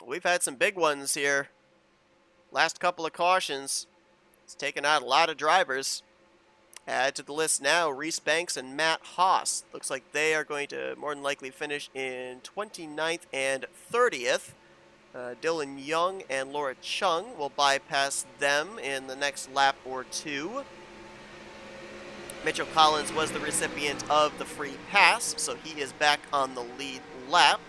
Speaker 7: We've had some big ones here. Last couple of cautions. It's taken out a lot of drivers. Add to the list now Reese Banks and Matt Haas. Looks like they are going to more than likely finish in 29th and 30th. Dylan Young and Laura Chung will bypass them in the next lap or two. Mitchell Collins was the recipient of the free pass, so he is back on the lead lap.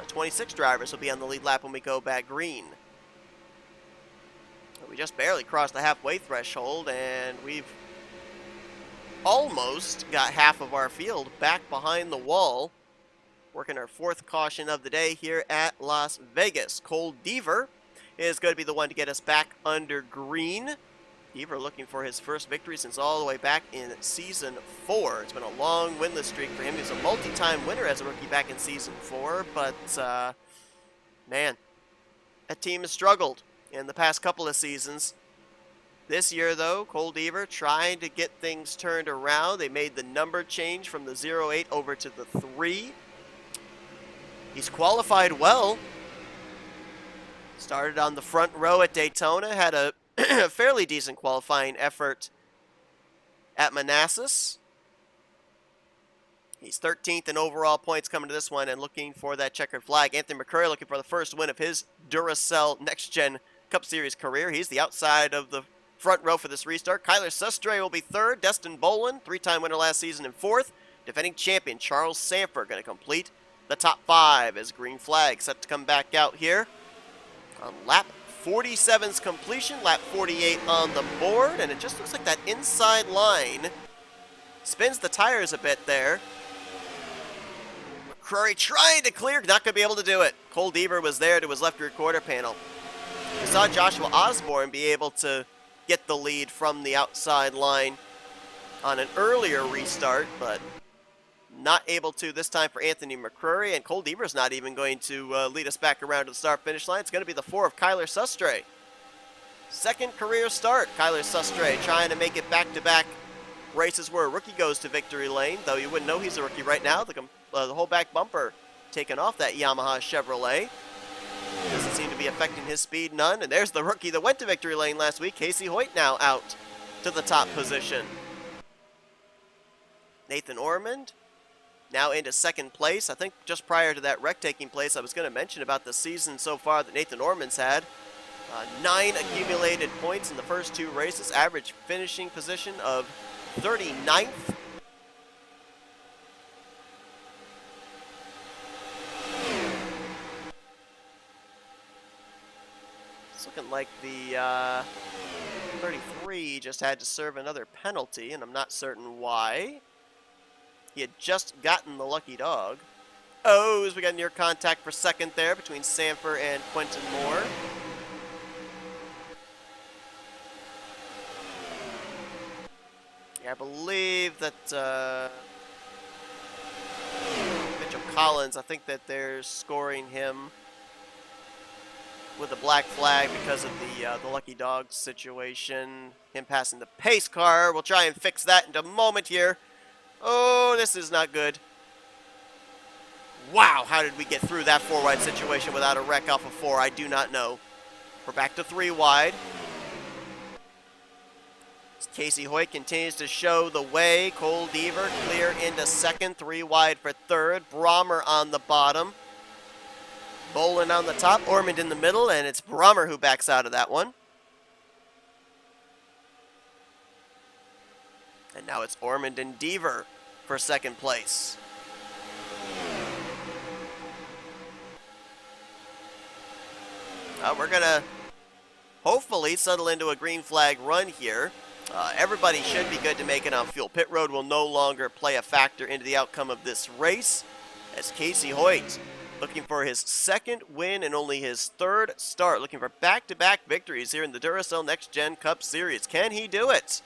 Speaker 7: 26 drivers will be on the lead lap when we go back green. We just barely crossed the halfway threshold, and we've almost got half of our field back behind the wall. Working our fourth caution of the day here at Las Vegas. Cole Deaver is going to be the one to get us back under green. Deaver looking for his first victory since all the way back in Season 4. It's been a long winless streak for him. He was a multi-time winner as a rookie back in Season 4, but, man, that team has struggled in the past couple of seasons. This year, though, Cole Deaver trying to get things turned around. They made the number change from the 0-8 over to the 3. He's qualified well. Started on the front row at Daytona, had a fairly decent qualifying effort at Manassas. He's 13th in overall points coming to this one and looking for that checkered flag. Anthony McCurry looking for the first win of his Duracell Next Gen Cup Series career. He's the outside of the front row for this restart. Kyler Sustre will be third. Destin Bolin, three-time winner last season, in fourth. Defending champion Charles Sanford going to complete the top 5 as green flag set to come back out here on lap 47's completion, lap 48 on the board, and it just looks like that inside line spins the tires a bit there. McCrory trying to clear, not going to be able to do it. Cole Deaver was there to his left rear quarter panel. We saw Joshua Osborne be able to get the lead from the outside line on an earlier restart, but not able to this time for Anthony McCrory, and Cole Deaver's not even going to lead us back around to the start-finish line. It's going to be the 4 of Kyler Sustre. Second career start, Kyler Sustre trying to make it back-to-back races where a rookie goes to victory lane, though you wouldn't know he's a rookie right now. The whole back bumper taken off that Yamaha Chevrolet. Doesn't seem to be affecting his speed none, and there's the rookie that went to victory lane last week. Casey Hoyt now out to the top position. Nathan Ormond now into second place. I think just prior to that wreck taking place, I was going to mention about the season so far that Nathan Ormond's had. 9 accumulated points in the first 2 races, average finishing position of 39th. It's looking like the 33 just had to serve another penalty, and I'm not certain why. He had just gotten the lucky dog. Oh, as we got near contact for second there between Sanford and Quentin Moore. Yeah, I believe that Mitchell Collins, I think that they're scoring him with a black flag because of the lucky dog situation. Him passing the pace car. We'll try and fix that in a moment here. Oh, this is not good. Wow, how did we get through that 4-wide situation without a wreck off of 4? I do not know. We're back to 3 wide. Casey Hoyt continues to show the way. Cole Deaver clear into second, 3 wide for third. Brommer on the bottom. Bolin on the top, Ormond in the middle, and it's Brommer who backs out of that one. And now it's Ormond and Deaver for second place. We're going to hopefully settle into a green flag run here. Everybody should be good to make it on fuel. Pit road will no longer play a factor into the outcome of this race, as Casey Hoyt looking for his second win and only his 3rd start, looking for back-to-back victories here in the Duracell Next Gen Cup Series. Can he do it?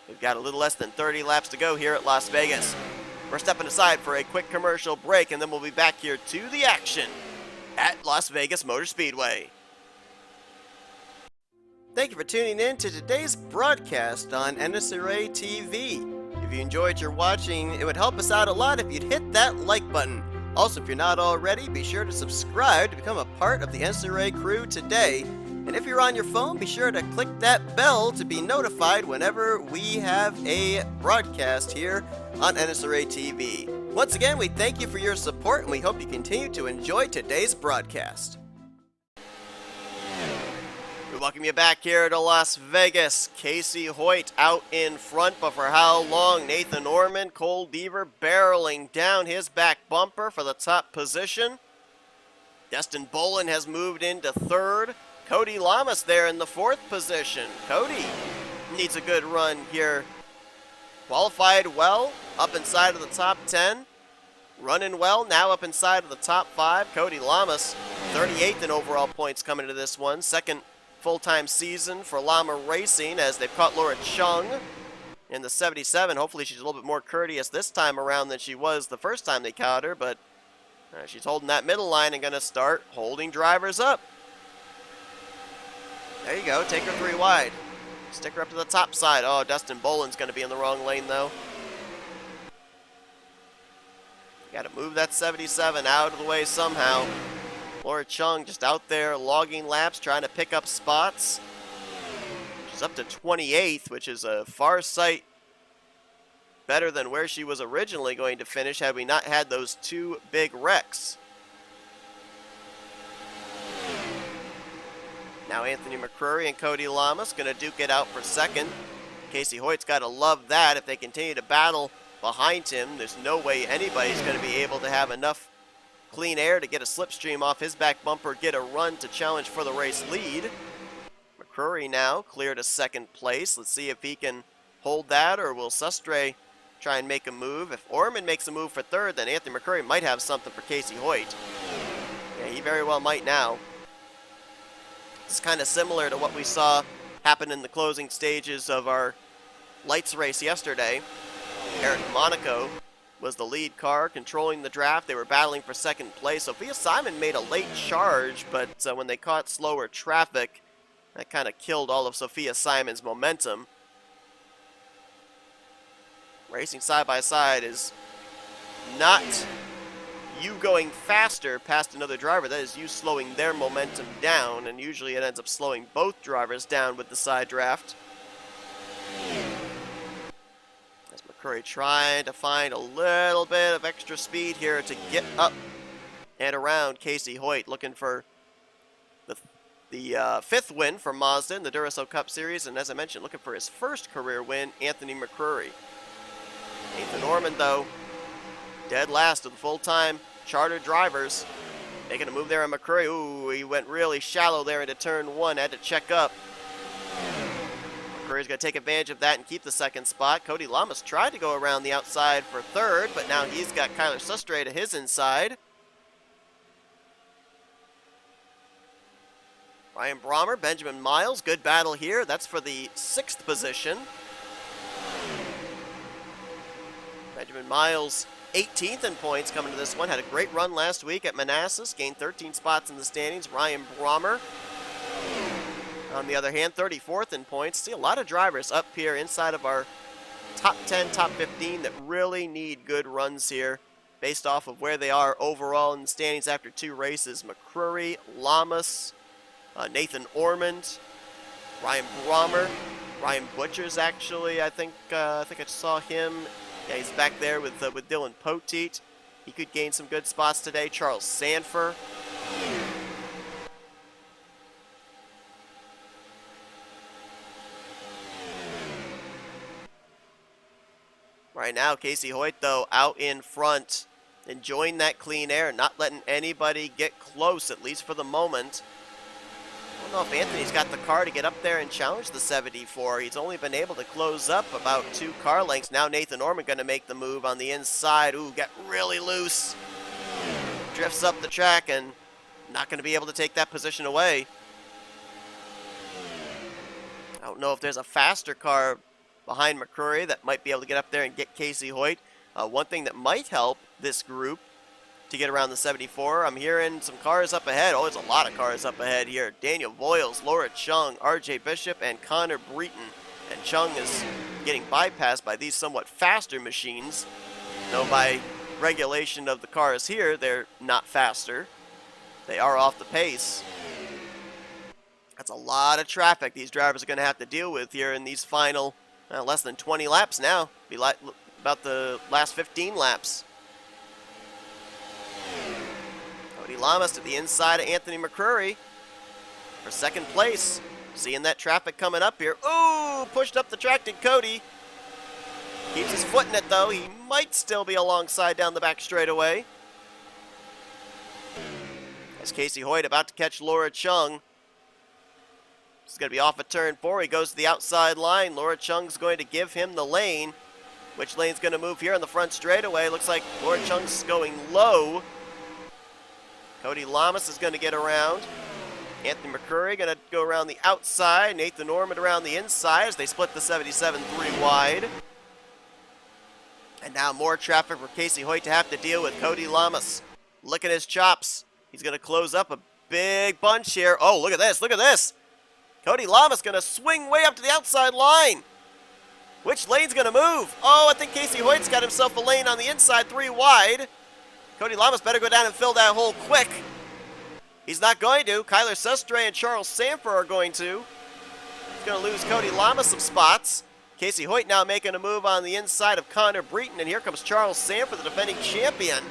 Speaker 7: We've got a little less than 30 laps to go here at Las Vegas. We're stepping aside for a quick commercial break, and then we'll be back here to the action at Las Vegas Motor Speedway. Thank you for tuning in to today's broadcast on NNSCRA TV. If you enjoyed your watching, it would help us out a lot if you'd hit that like button. Also, if you're not already, be sure to subscribe to become a part of the NNSCRA crew today. And if you're on your phone, be sure to click that bell to be notified whenever we have a broadcast here on NNSCRA TV. Once again, we thank you for your support, and we hope you continue to enjoy today's broadcast. We welcome you back here to Las Vegas. Casey Hoyt out in front, but for how long? Nathan Orman, Cole Deaver barreling down his back bumper for the top position. Destin Bolin has moved into third. Cody Lamas there in the fourth position. Cody needs a good run here. Qualified well, up inside of the top 10. Running well, now up inside of the top 5. Cody Lamas, 38th in overall points coming into this one. Second full-time season for Lama Racing as they've caught Laura Chung in the 77. Hopefully she's a little bit more courteous this time around than she was the first time they caught her, but she's holding that middle line and going to start holding drivers up. There you go, take her 3 wide. Stick her up to the top side. Oh, Dustin Boland's going to be in the wrong lane though. Got to move that 77 out of the way somehow. Laura Chung just out there logging laps, trying to pick up spots. She's up to 28th, which is a far sight better than where she was originally going to finish had we not had those 2 big wrecks. Now Anthony McCrory and Cody Lamas going to duke it out for second. Casey Hoyt's got to love that. If they continue to battle behind him, there's no way anybody's going to be able to have enough clean air to get a slipstream off his back bumper, get a run to challenge for the race lead. McCrory now clear to second place. Let's see if he can hold that, or will Sustre try and make a move. If Orman makes a move for third, then Anthony McCrory might have something for Casey Hoyt. Yeah, he very well might now. It's kind of similar to what we saw happen in the closing stages of our lights race yesterday. Eric Monaco was the lead car controlling the draft. They were battling for second place. Sophia Simon made a late charge, but when they caught slower traffic, that kind of killed all of Sophia Simon's momentum. Racing side by side is not you going faster past another driver. That is you slowing their momentum down, and usually it ends up slowing both drivers down with the side draft. McCrory trying to find a little bit of extra speed here to get up and around Casey Hoyt, looking for the 5th win for Mazda in the Duracell Cup Series, and as I mentioned, looking for his first career win, Anthony McCrory. Nathan Orman, though, dead last of the full-time chartered drivers. Making a move there on McCrory. Ooh, he went really shallow there into turn 1, had to check up. McCrory's going to take advantage of that and keep the second spot. Cody Lamas tried to go around the outside for third, but now he's got Kyler Sustre to his inside. Ryan Brommer, Benjamin Miles, good battle here. That's for the 6th position. Benjamin Miles, 18th in points coming to this one. Had a great run last week at Manassas, gained 13 spots in the standings. Ryan Brommer, on the other hand, 34th in points. See a lot of drivers up here inside of our top 10, top 15 that really need good runs here based off of where they are overall in the standings after 2 races. McCrory, Lamas, Nathan Ormond, Ryan Brommer, Ryan Butchers actually, I think I saw him. Yeah, he's back there with Dylan Poteet. He could gain some good spots today. Charles Sanford. Right now, Casey Hoyt, though, out in front, enjoying that clean air, not letting anybody get close, at least for the moment. I don't know if Anthony's got the car to get up there and challenge the 74. He's only been able to close up about 2 car lengths. Now Nathan Orman going to make the move on the inside. Ooh, got really loose. Drifts up the track and not going to be able to take that position away. I don't know if there's a faster car behind McCrory that might be able to get up there and get Casey Hoyt. One thing that might help this group to get around the 74, I'm hearing some cars up ahead. Oh, there's a lot of cars up ahead here. Daniel Voiles, Laura Chung, RJ Bishop, and Connor Breton. And Chung is getting bypassed by these somewhat faster machines. Though by regulation of the cars here, they're not faster. They are off the pace. That's a lot of traffic these drivers are going to have to deal with here in these final less than 20 laps now. Be like about the last 15 laps. Cody Lamas to the inside of Anthony McCrory for second place. seeing that traffic coming up here. Ooh, pushed up the track did Cody. Keeps his foot in it though. He might still be alongside down the back straightaway. As Casey Hoyt about to catch Laura Chung. He's going to be off at turn 4. He goes to the outside line. Laura Chung's going to give him the lane. Which lane's going to move here on the front straightaway? Looks like Laura Chung's going low. Cody Lamas is going to get around. Anthony McCurry going to go around the outside. Nathan Norman around the inside as they split the 77 3 wide. And now more traffic for Casey Hoyt to have to deal with. Cody Lamas. Look at his chops. He's going to close up a big bunch here. Oh, look at this. Look at this. Cody Lamas going to swing way up to the outside line. Which lane's going to move? Oh, I think Casey Hoyt's got himself a lane on the inside 3 wide. Cody Lamas better go down and fill that hole quick. He's not going to. Kyler Sestre and Charles Sanford are going to. He's going to lose Cody Lamas some spots. Casey Hoyt now making a move on the inside of Connor Breton, and here comes Charles Sanford, the defending champion,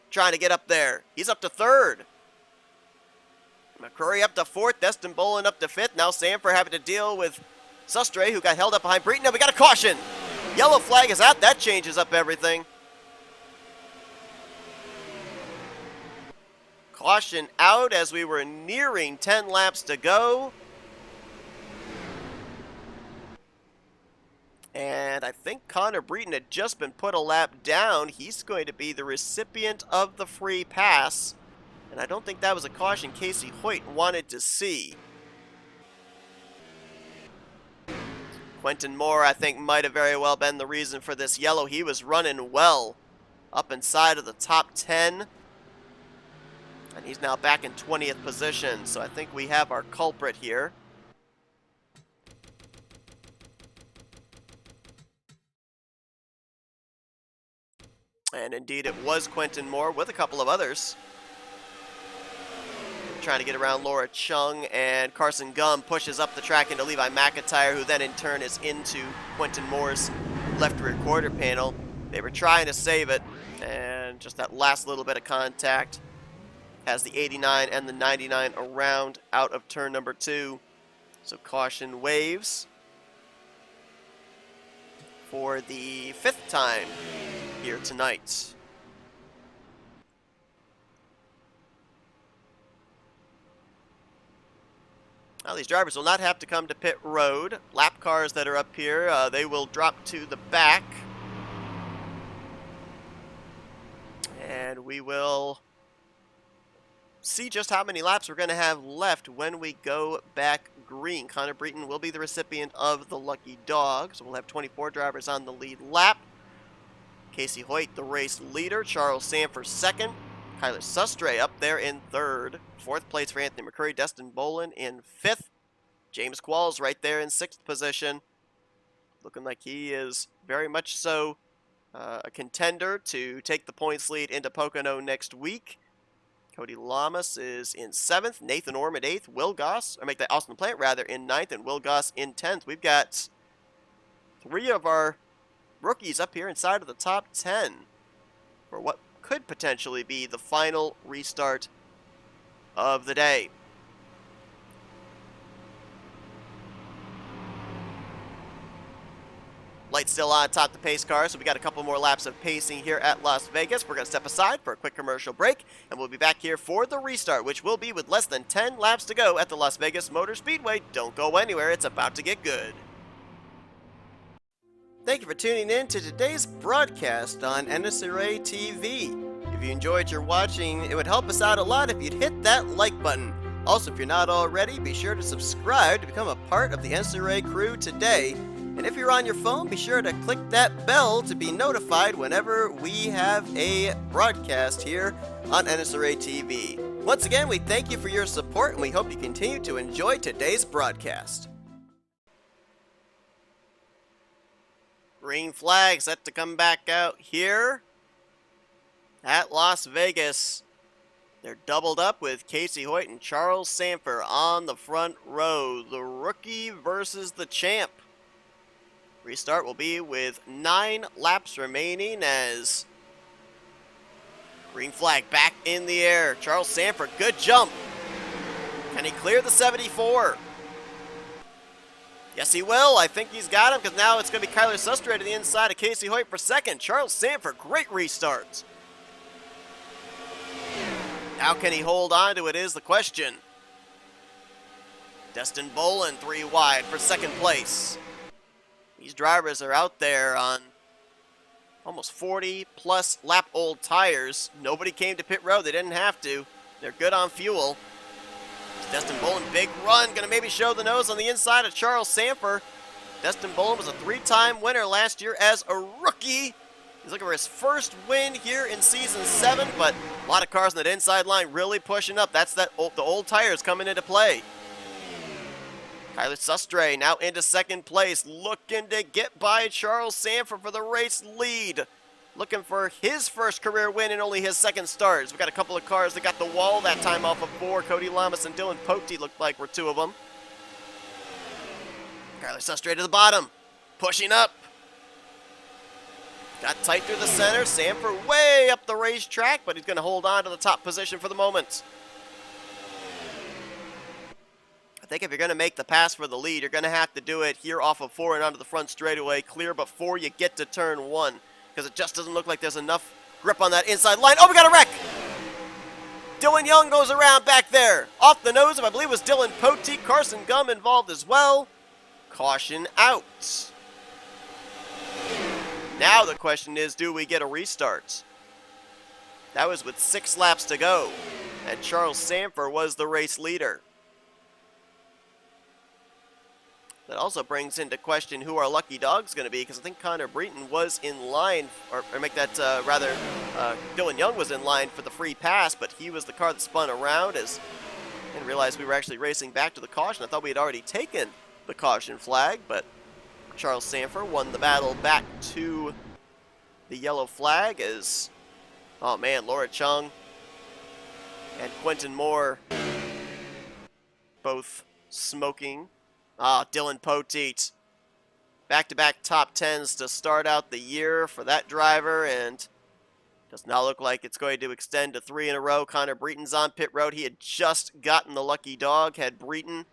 Speaker 7: trying to get up there. He's up to 3rd. McCurry up to 4th. Destin Bolin up to 5th. Now Sanford having to deal with Sustre, who got held up behind Breton. Now we got a caution. Yellow flag is out. That changes up everything. Caution out as we were nearing 10 laps to go. And I think Connor Breton had just been put a lap down. He's going to be the recipient of the free pass. And I don't think that was a caution Casey Hoyt wanted to see. Quentin Moore, I think, might have very well been the reason for this yellow. He was running well up inside of the top 10. And he's now back in 20th position. So I think we have our culprit here. And indeed, it was Quentin Moore with a couple of others. Trying to get around Laura Chung, and Carson Gum pushes up the track into Levi McIntyre, who then in turn is into Quentin Moore's left rear quarter panel. They were trying to save it, and just that last little bit of contact has the 89 and the 99 around out of turn number 2. So caution waves for the 5th time here tonight. Now these drivers will not have to come to pit road. Lap cars that are up here, they will drop to the back. And we will see just how many laps we're going to have left when we go back green. Connor Breton will be the recipient of the lucky dog. So we'll have 24 drivers on the lead lap. Casey Hoyt, the race leader. Charles Sanford, 2nd. Kyler Sustre up there in 3rd. 4th place for Anthony McCurry. Destin Bolin in 5th. James Qualls right there in 6th position. Looking like he is very much so a contender to take the points lead into Pocono next week. Cody Lamas is in 7th. Nathan Orm at 8th. Will Goss, or make that Austin Plant rather, in 9th. And Will Goss in 10th. We've got 3 of our rookies up here inside of the top 10 for what could potentially be the final restart of the day. Lights still on top the pace car, so we got a couple more laps of pacing here at Las Vegas. We're going to step aside for a quick commercial break, and we'll be back here for the restart, which will be with less than 10 laps to go at the Las Vegas Motor Speedway. Don't go anywhere, it's about to get good. Thank you for tuning in to today's broadcast on NNSCRA TV. If you enjoyed your watching, it would help us out a lot if you'd hit that like button. Also, if you're not already, be sure to subscribe to become a part of the NNSCRA crew today. And if you're on your phone, be sure to click that bell to be notified whenever we have a broadcast here on NNSCRA TV. Once again, we thank you for your support, and we hope you continue to enjoy today's broadcast. Green flag set to come back out here at Las Vegas. They're doubled up with Casey Hoyt and Charles Sanford on the front row. The rookie versus the champ. Restart will be with 9 laps remaining as green flag back in the air. Charles Sanford, good jump. Can he clear the 74? Yes, he will. I think he's got him because now it's going to be Kyler Sustre to the inside of Casey Hoyt for second. Charles Sanford, great restart. How can he hold on to it is the question. Destin Bolin 3 wide for second place. These drivers are out there on almost 40-plus lap-old tires. Nobody came to pit road. They didn't have to. They're good on fuel. Destin Bolin, big run, going to maybe show the nose on the inside of Charles Sanford. Destin Bolin was a 3-time winner last year as a rookie. He's looking for his first win here in Season 7, but a lot of cars on that inside line really pushing up. That's the old tires coming into play. Kyler Sustre now into second place, looking to get by Charles Sanford for the race lead. Looking for his first career win in only his second start. We've got a couple of cars that got the wall that time off of 4. Cody Lamas and Dylan Pote looked like were 2 of them. Kyler Sustre to the bottom, pushing up. Got tight through the center. Sanford way up the racetrack, but he's going to hold on to the top position for the moment. I think if you're going to make the pass for the lead, you're going to have to do it here off of 4 and onto the front straightaway, clear before you get to turn 1. Because it just doesn't look like there's enough grip on that inside line. Oh, we got a wreck! Dylan Young goes around back there. Off the nose of, I believe it was Dylan Pote. Carson Gum involved as well. Caution out. Now the question is, do we get a restart? That was with 6 laps to go. And Charles Sanford was the race leader. That also brings into question who our lucky dog's going to be, because I think Connor Breton was in line, or make that Dylan Young was in line for the free pass, but he was the car that spun around as I didn't realize we were actually racing back to the caution. I thought we had already taken the caution flag, but Charles Sanford won the battle back to the yellow flag as, oh man, Laura Chung and Quentin Moore both smoking. Dylan Poteet. Back-to-back top 10s to start out the year for that driver, and does not look like it's going to extend to 3 in a row. Connor Breton's on pit road. He had just gotten the lucky dog, had Breton.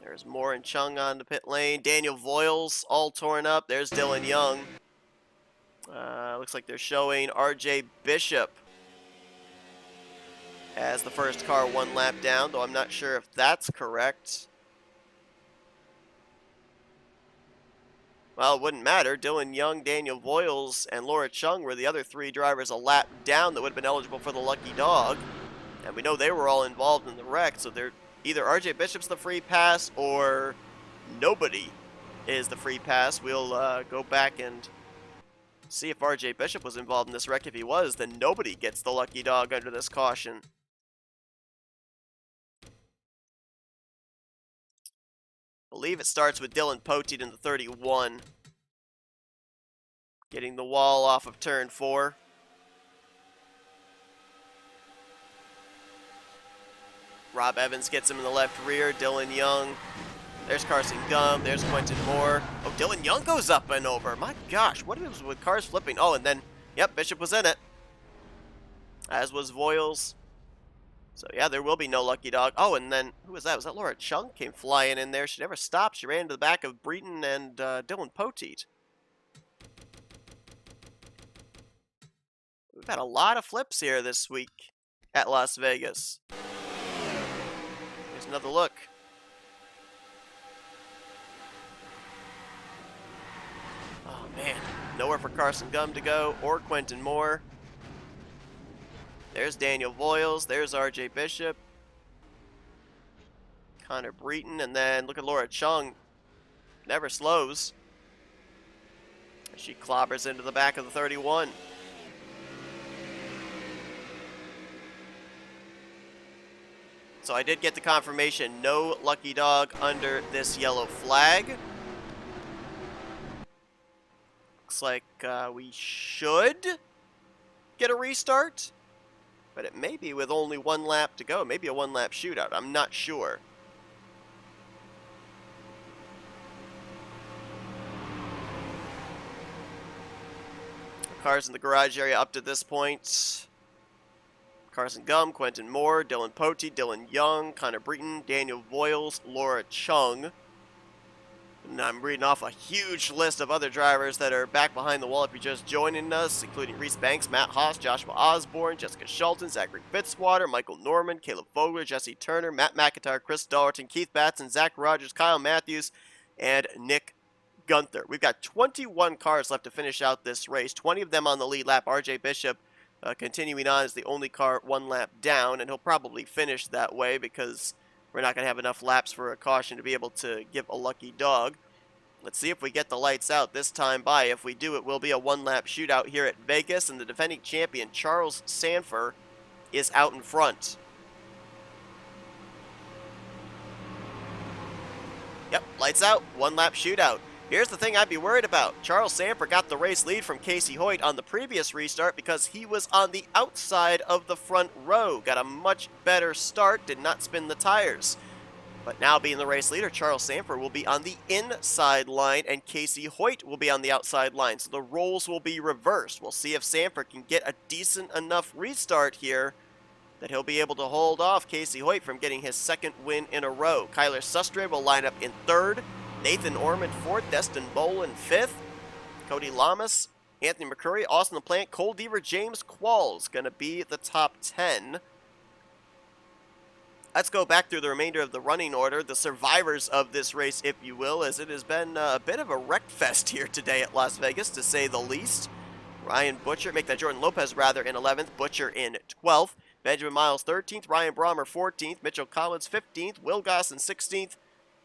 Speaker 7: There's Moore and Chung on the pit lane. Daniel Voiles all torn up. There's Dylan Young. Looks like they're showing RJ Bishop as the first car 1 lap down, though I'm not sure if that's correct. Well, it wouldn't matter. Dylan Young, Daniel Voiles, and Laura Chung were the other 3 drivers a lap down that would have been eligible for the lucky dog. And we know they were all involved in the wreck, so they're either RJ Bishop's the free pass or nobody is the free pass. We'll go back and see if RJ Bishop was involved in this wreck. If he was, then nobody gets the lucky dog under this caution. I believe it starts with Dylan Poteet in the 31. Getting the wall off of turn 4. Rob Evans gets him in the left rear. Dylan Young. There's Carson Gum. There's Quentin Moore. Oh, Dylan Young goes up and over. My gosh, what is with cars flipping? Oh, and then, yep, Bishop was in it. As was Voiles. So, yeah, there will be no lucky dog. Oh, and then, who was that? Was that Laura Chung? Came flying in there. She never stopped. She ran into the back of Breton and Dylan Poteet. We've had a lot of flips here this week at Las Vegas. Here's another look. Oh, man. Nowhere for Carson Gum to go or Quentin Moore. There's Daniel Voiles. There's RJ Bishop. Connor Breton. And then look at Laura Chung. Never slows. She clobbers into the back of the 31. So I did get the confirmation. No lucky dog under this yellow flag. Looks like we should get a restart. But it may be with only 1 lap to go. Maybe a 1-lap shootout. I'm not sure. Cars in the garage area up to this point. Carson Gum, Quentin Moore, Dylan Potey, Dylan Young, Connor Breton, Daniel Voiles, Laura Chung. And I'm reading off a huge list of other drivers that are back behind the wall if you're just joining us, including Reese Banks, Matt Haas, Joshua Osborne, Jessica Schulten, Zachary Fitzwater, Michael Norman, Caleb Vogler, Jesse Turner, Matt McIntyre, Chris Dallerton, Keith Batson, Zach Rogers, Kyle Matthews, and Nick Gunther. We've got 21 cars left to finish out this race, 20 of them on the lead lap. RJ Bishop continuing on as the only car one lap down, and he'll probably finish that way because we're not going to have enough laps for a caution to be able to give a lucky dog. Let's see if we get the lights out this time by. If we do, it will be a one-lap shootout here at Vegas, and the defending champion, Charles Sanford, is out in front. Yep, lights out, one-lap shootout. Here's the thing I'd be worried about. Charles Sanford got the race lead from Casey Hoyt on the previous restart because he was on the outside of the front row. Got a much better start, did not spin the tires. But now being the race leader, Charles Sanford will be on the inside line and Casey Hoyt will be on the outside line. So the roles will be reversed. We'll see if Sanford can get a decent enough restart here that he'll be able to hold off Casey Hoyt from getting his second win in a row. Kyler Sustre will line up in third. Nathan Ormond fourth, Destin Bolin fifth, Cody Lamas, Anthony McCurry, Austin LaPlante, Cole Deaver, James Qualls going to be the top 10. Let's go back through the remainder of the running order, the survivors of this race, if you will, as it has been a bit of a wreck fest here today at Las Vegas, to say the least. Jordan Lopez in 11th, Butcher in 12th, Benjamin Miles 13th, Ryan Brommer 14th, Mitchell Collins 15th, Will Gosson 16th,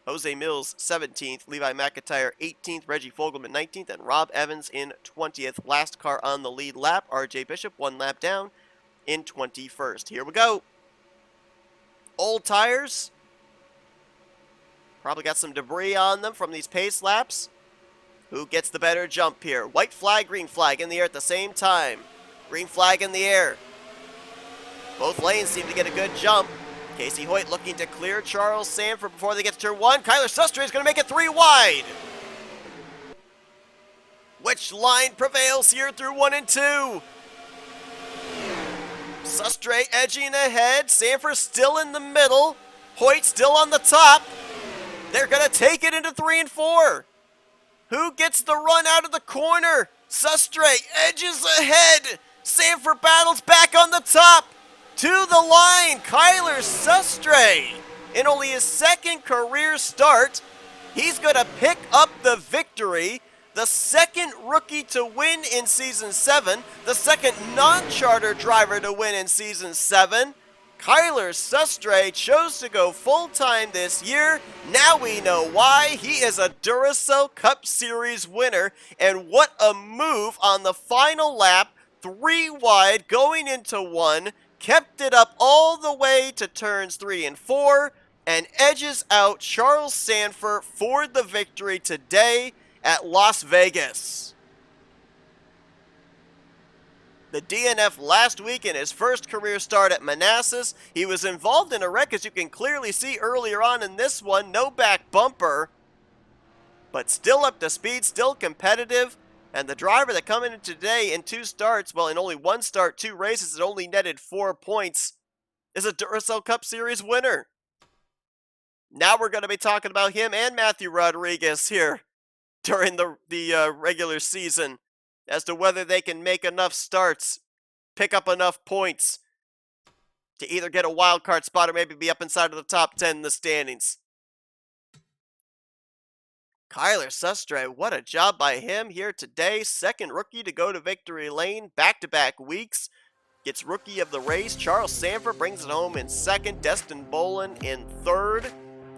Speaker 7: Jose Mills 17th, Levi McIntyre 18th, Reggie Fogelman 19th, and Rob Evans in 20th. Last car on the lead lap, RJ Bishop, one lap down in 21st. Here we go. Old tires. Probably got some debris on them from these pace laps. Who gets the better jump here? White flag, green flag in the air at the same time. Green flag in the air. Both lanes seem to get a good jump. Casey Hoyt looking to clear Charles Sanford before they get to turn 1. Kyler Sustre is going to make it 3 wide. Which line prevails here through 1 and 2? Sustre edging ahead. Sanford still in the middle. Hoyt still on the top. They're going to take it into 3 and 4. Who gets the run out of the corner? Sustre edges ahead. Sanford battles back on the top. To the line, Kyler Sustre. In only his second career start, he's going to pick up the victory. The second rookie to win in Season 7. The second non-charter driver to win in Season 7. Kyler Sustre chose to go full-time this year. Now we know why. He is a Duracell Cup Series winner. And what a move on the final lap. 3 wide going into 1. Kept it up all the way to turns 3 and 4. And edges out Charles Sanford for the victory today at Las Vegas. The DNF last week in his first career start at Manassas. He was involved in a wreck, as you can clearly see earlier on in this one. No back bumper, but still up to speed, still competitive. And the driver that coming in today in 2 starts, well, in only 1 start, 2 races, it only netted 4 points, is a Duracell Cup Series winner. Now we're going to be talking about him and Matthew Rodriguez here during the regular season as to whether they can make enough starts, pick up enough points to either get a wild card spot or maybe be up inside of the top 10 in the standings. Kyler Sustre, what a job by him here today. Second rookie to go to victory lane, back-to-back weeks. Gets rookie of the race. Charles Sanford brings it home in second. Destin Bolin in third.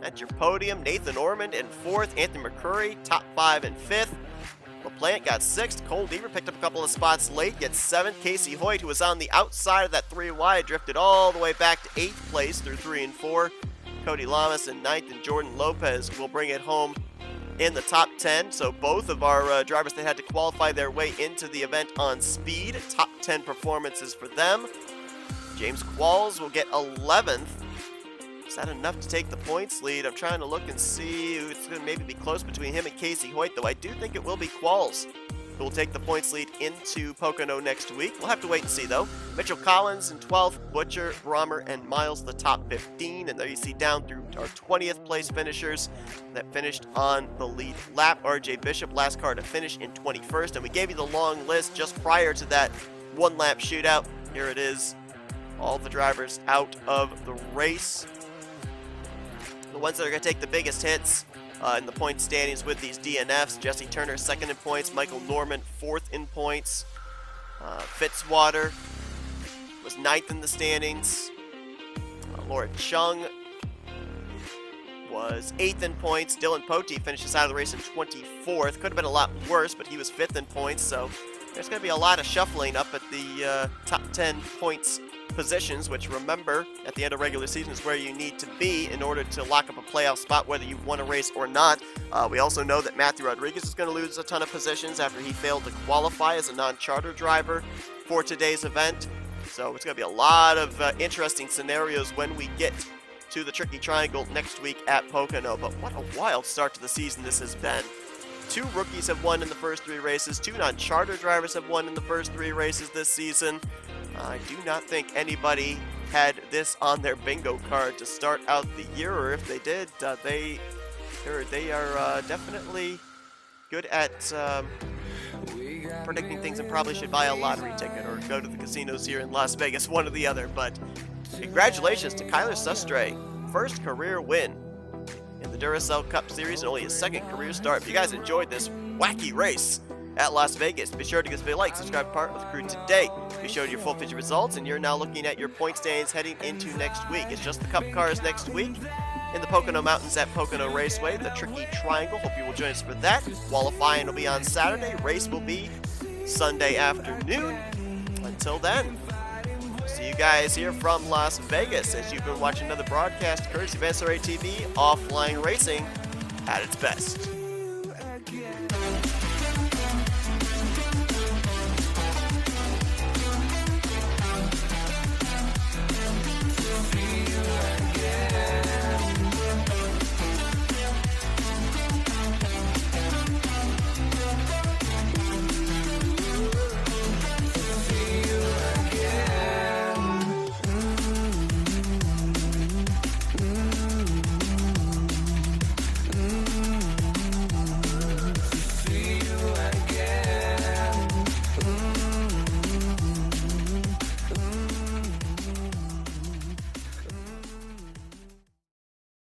Speaker 7: At your podium, Nathan Ormond in fourth. Anthony McCurry, top 5 and fifth. LaPlante got 6th. Cole Deaver picked up a couple of spots late, gets 7th. Casey Hoyt, who was on the outside of that 3 wide, drifted all the way back to 8th place through 3 and 4. Cody Lamas in 9th, and Jordan Lopez will bring it home in the top 10. So both of our drivers that had to qualify their way into the event on speed, top 10 performances for them. James Qualls will get 11th. Is that enough to take the points lead? I'm trying to look and see. It's going to maybe be close between him and Casey Hoyt, though I do think it will be Qualls. who will take the points lead into Pocono next week. We'll have to wait and see, though. Mitchell Collins in 12th, Butcher, Brommer, and Miles the top 15. And there you see down through our 20th place finishers that finished on the lead lap. RJ Bishop, last car to finish in 21st. And we gave you the long list just prior to that one-lap shootout. Here it is. All the drivers out of the race. The ones that are going to take the biggest hits in the point standings with these DNFs. Jesse Turner, 2nd in points. Michael Norman, 4th in points. Fitzwater was 9th in the standings. Laura Chung was 8th in points. Dylan Pote finishes out of the race in 24th. Could have been a lot worse, but he was 5th in points. So there's going to be a lot of shuffling up at the top 10 points positions, which, remember, at the end of regular season is where you need to be in order to lock up a playoff spot, whether you won a race or not. We also know that Matthew Rodriguez is going to lose a ton of positions after he failed to qualify as a non-charter driver for today's event. So it's going to be a lot of interesting scenarios when we get to the Tricky Triangle next week at Pocono. But what a wild start to the season this has been. 2 rookies have won in the first 3 races. 2 non-charter drivers have won in the first 3 races this season. I do not think anybody had this on their bingo card to start out the year, or if they did, they are definitely good at predicting things and probably should buy a lottery ticket or go to the casinos here in Las Vegas, one or the other. But congratulations to Kyler Sustre, first career win in the Duracell Cup Series and only his 2nd career start. If you guys enjoyed this wacky race at Las Vegas, be sure to give us a like, subscribe, part of the crew today. We showed your full feature results, and you're now looking at your point standings heading into next week. It's just the Cup cars next week in the Pocono Mountains at Pocono Raceway, the Tricky Triangle. Hope you will join us for that. Qualifying will be on Saturday. Race will be Sunday afternoon. Until then, see you guys here from Las Vegas as you've been watching another broadcast courtesy of NNSCRA TV, offline racing at its best.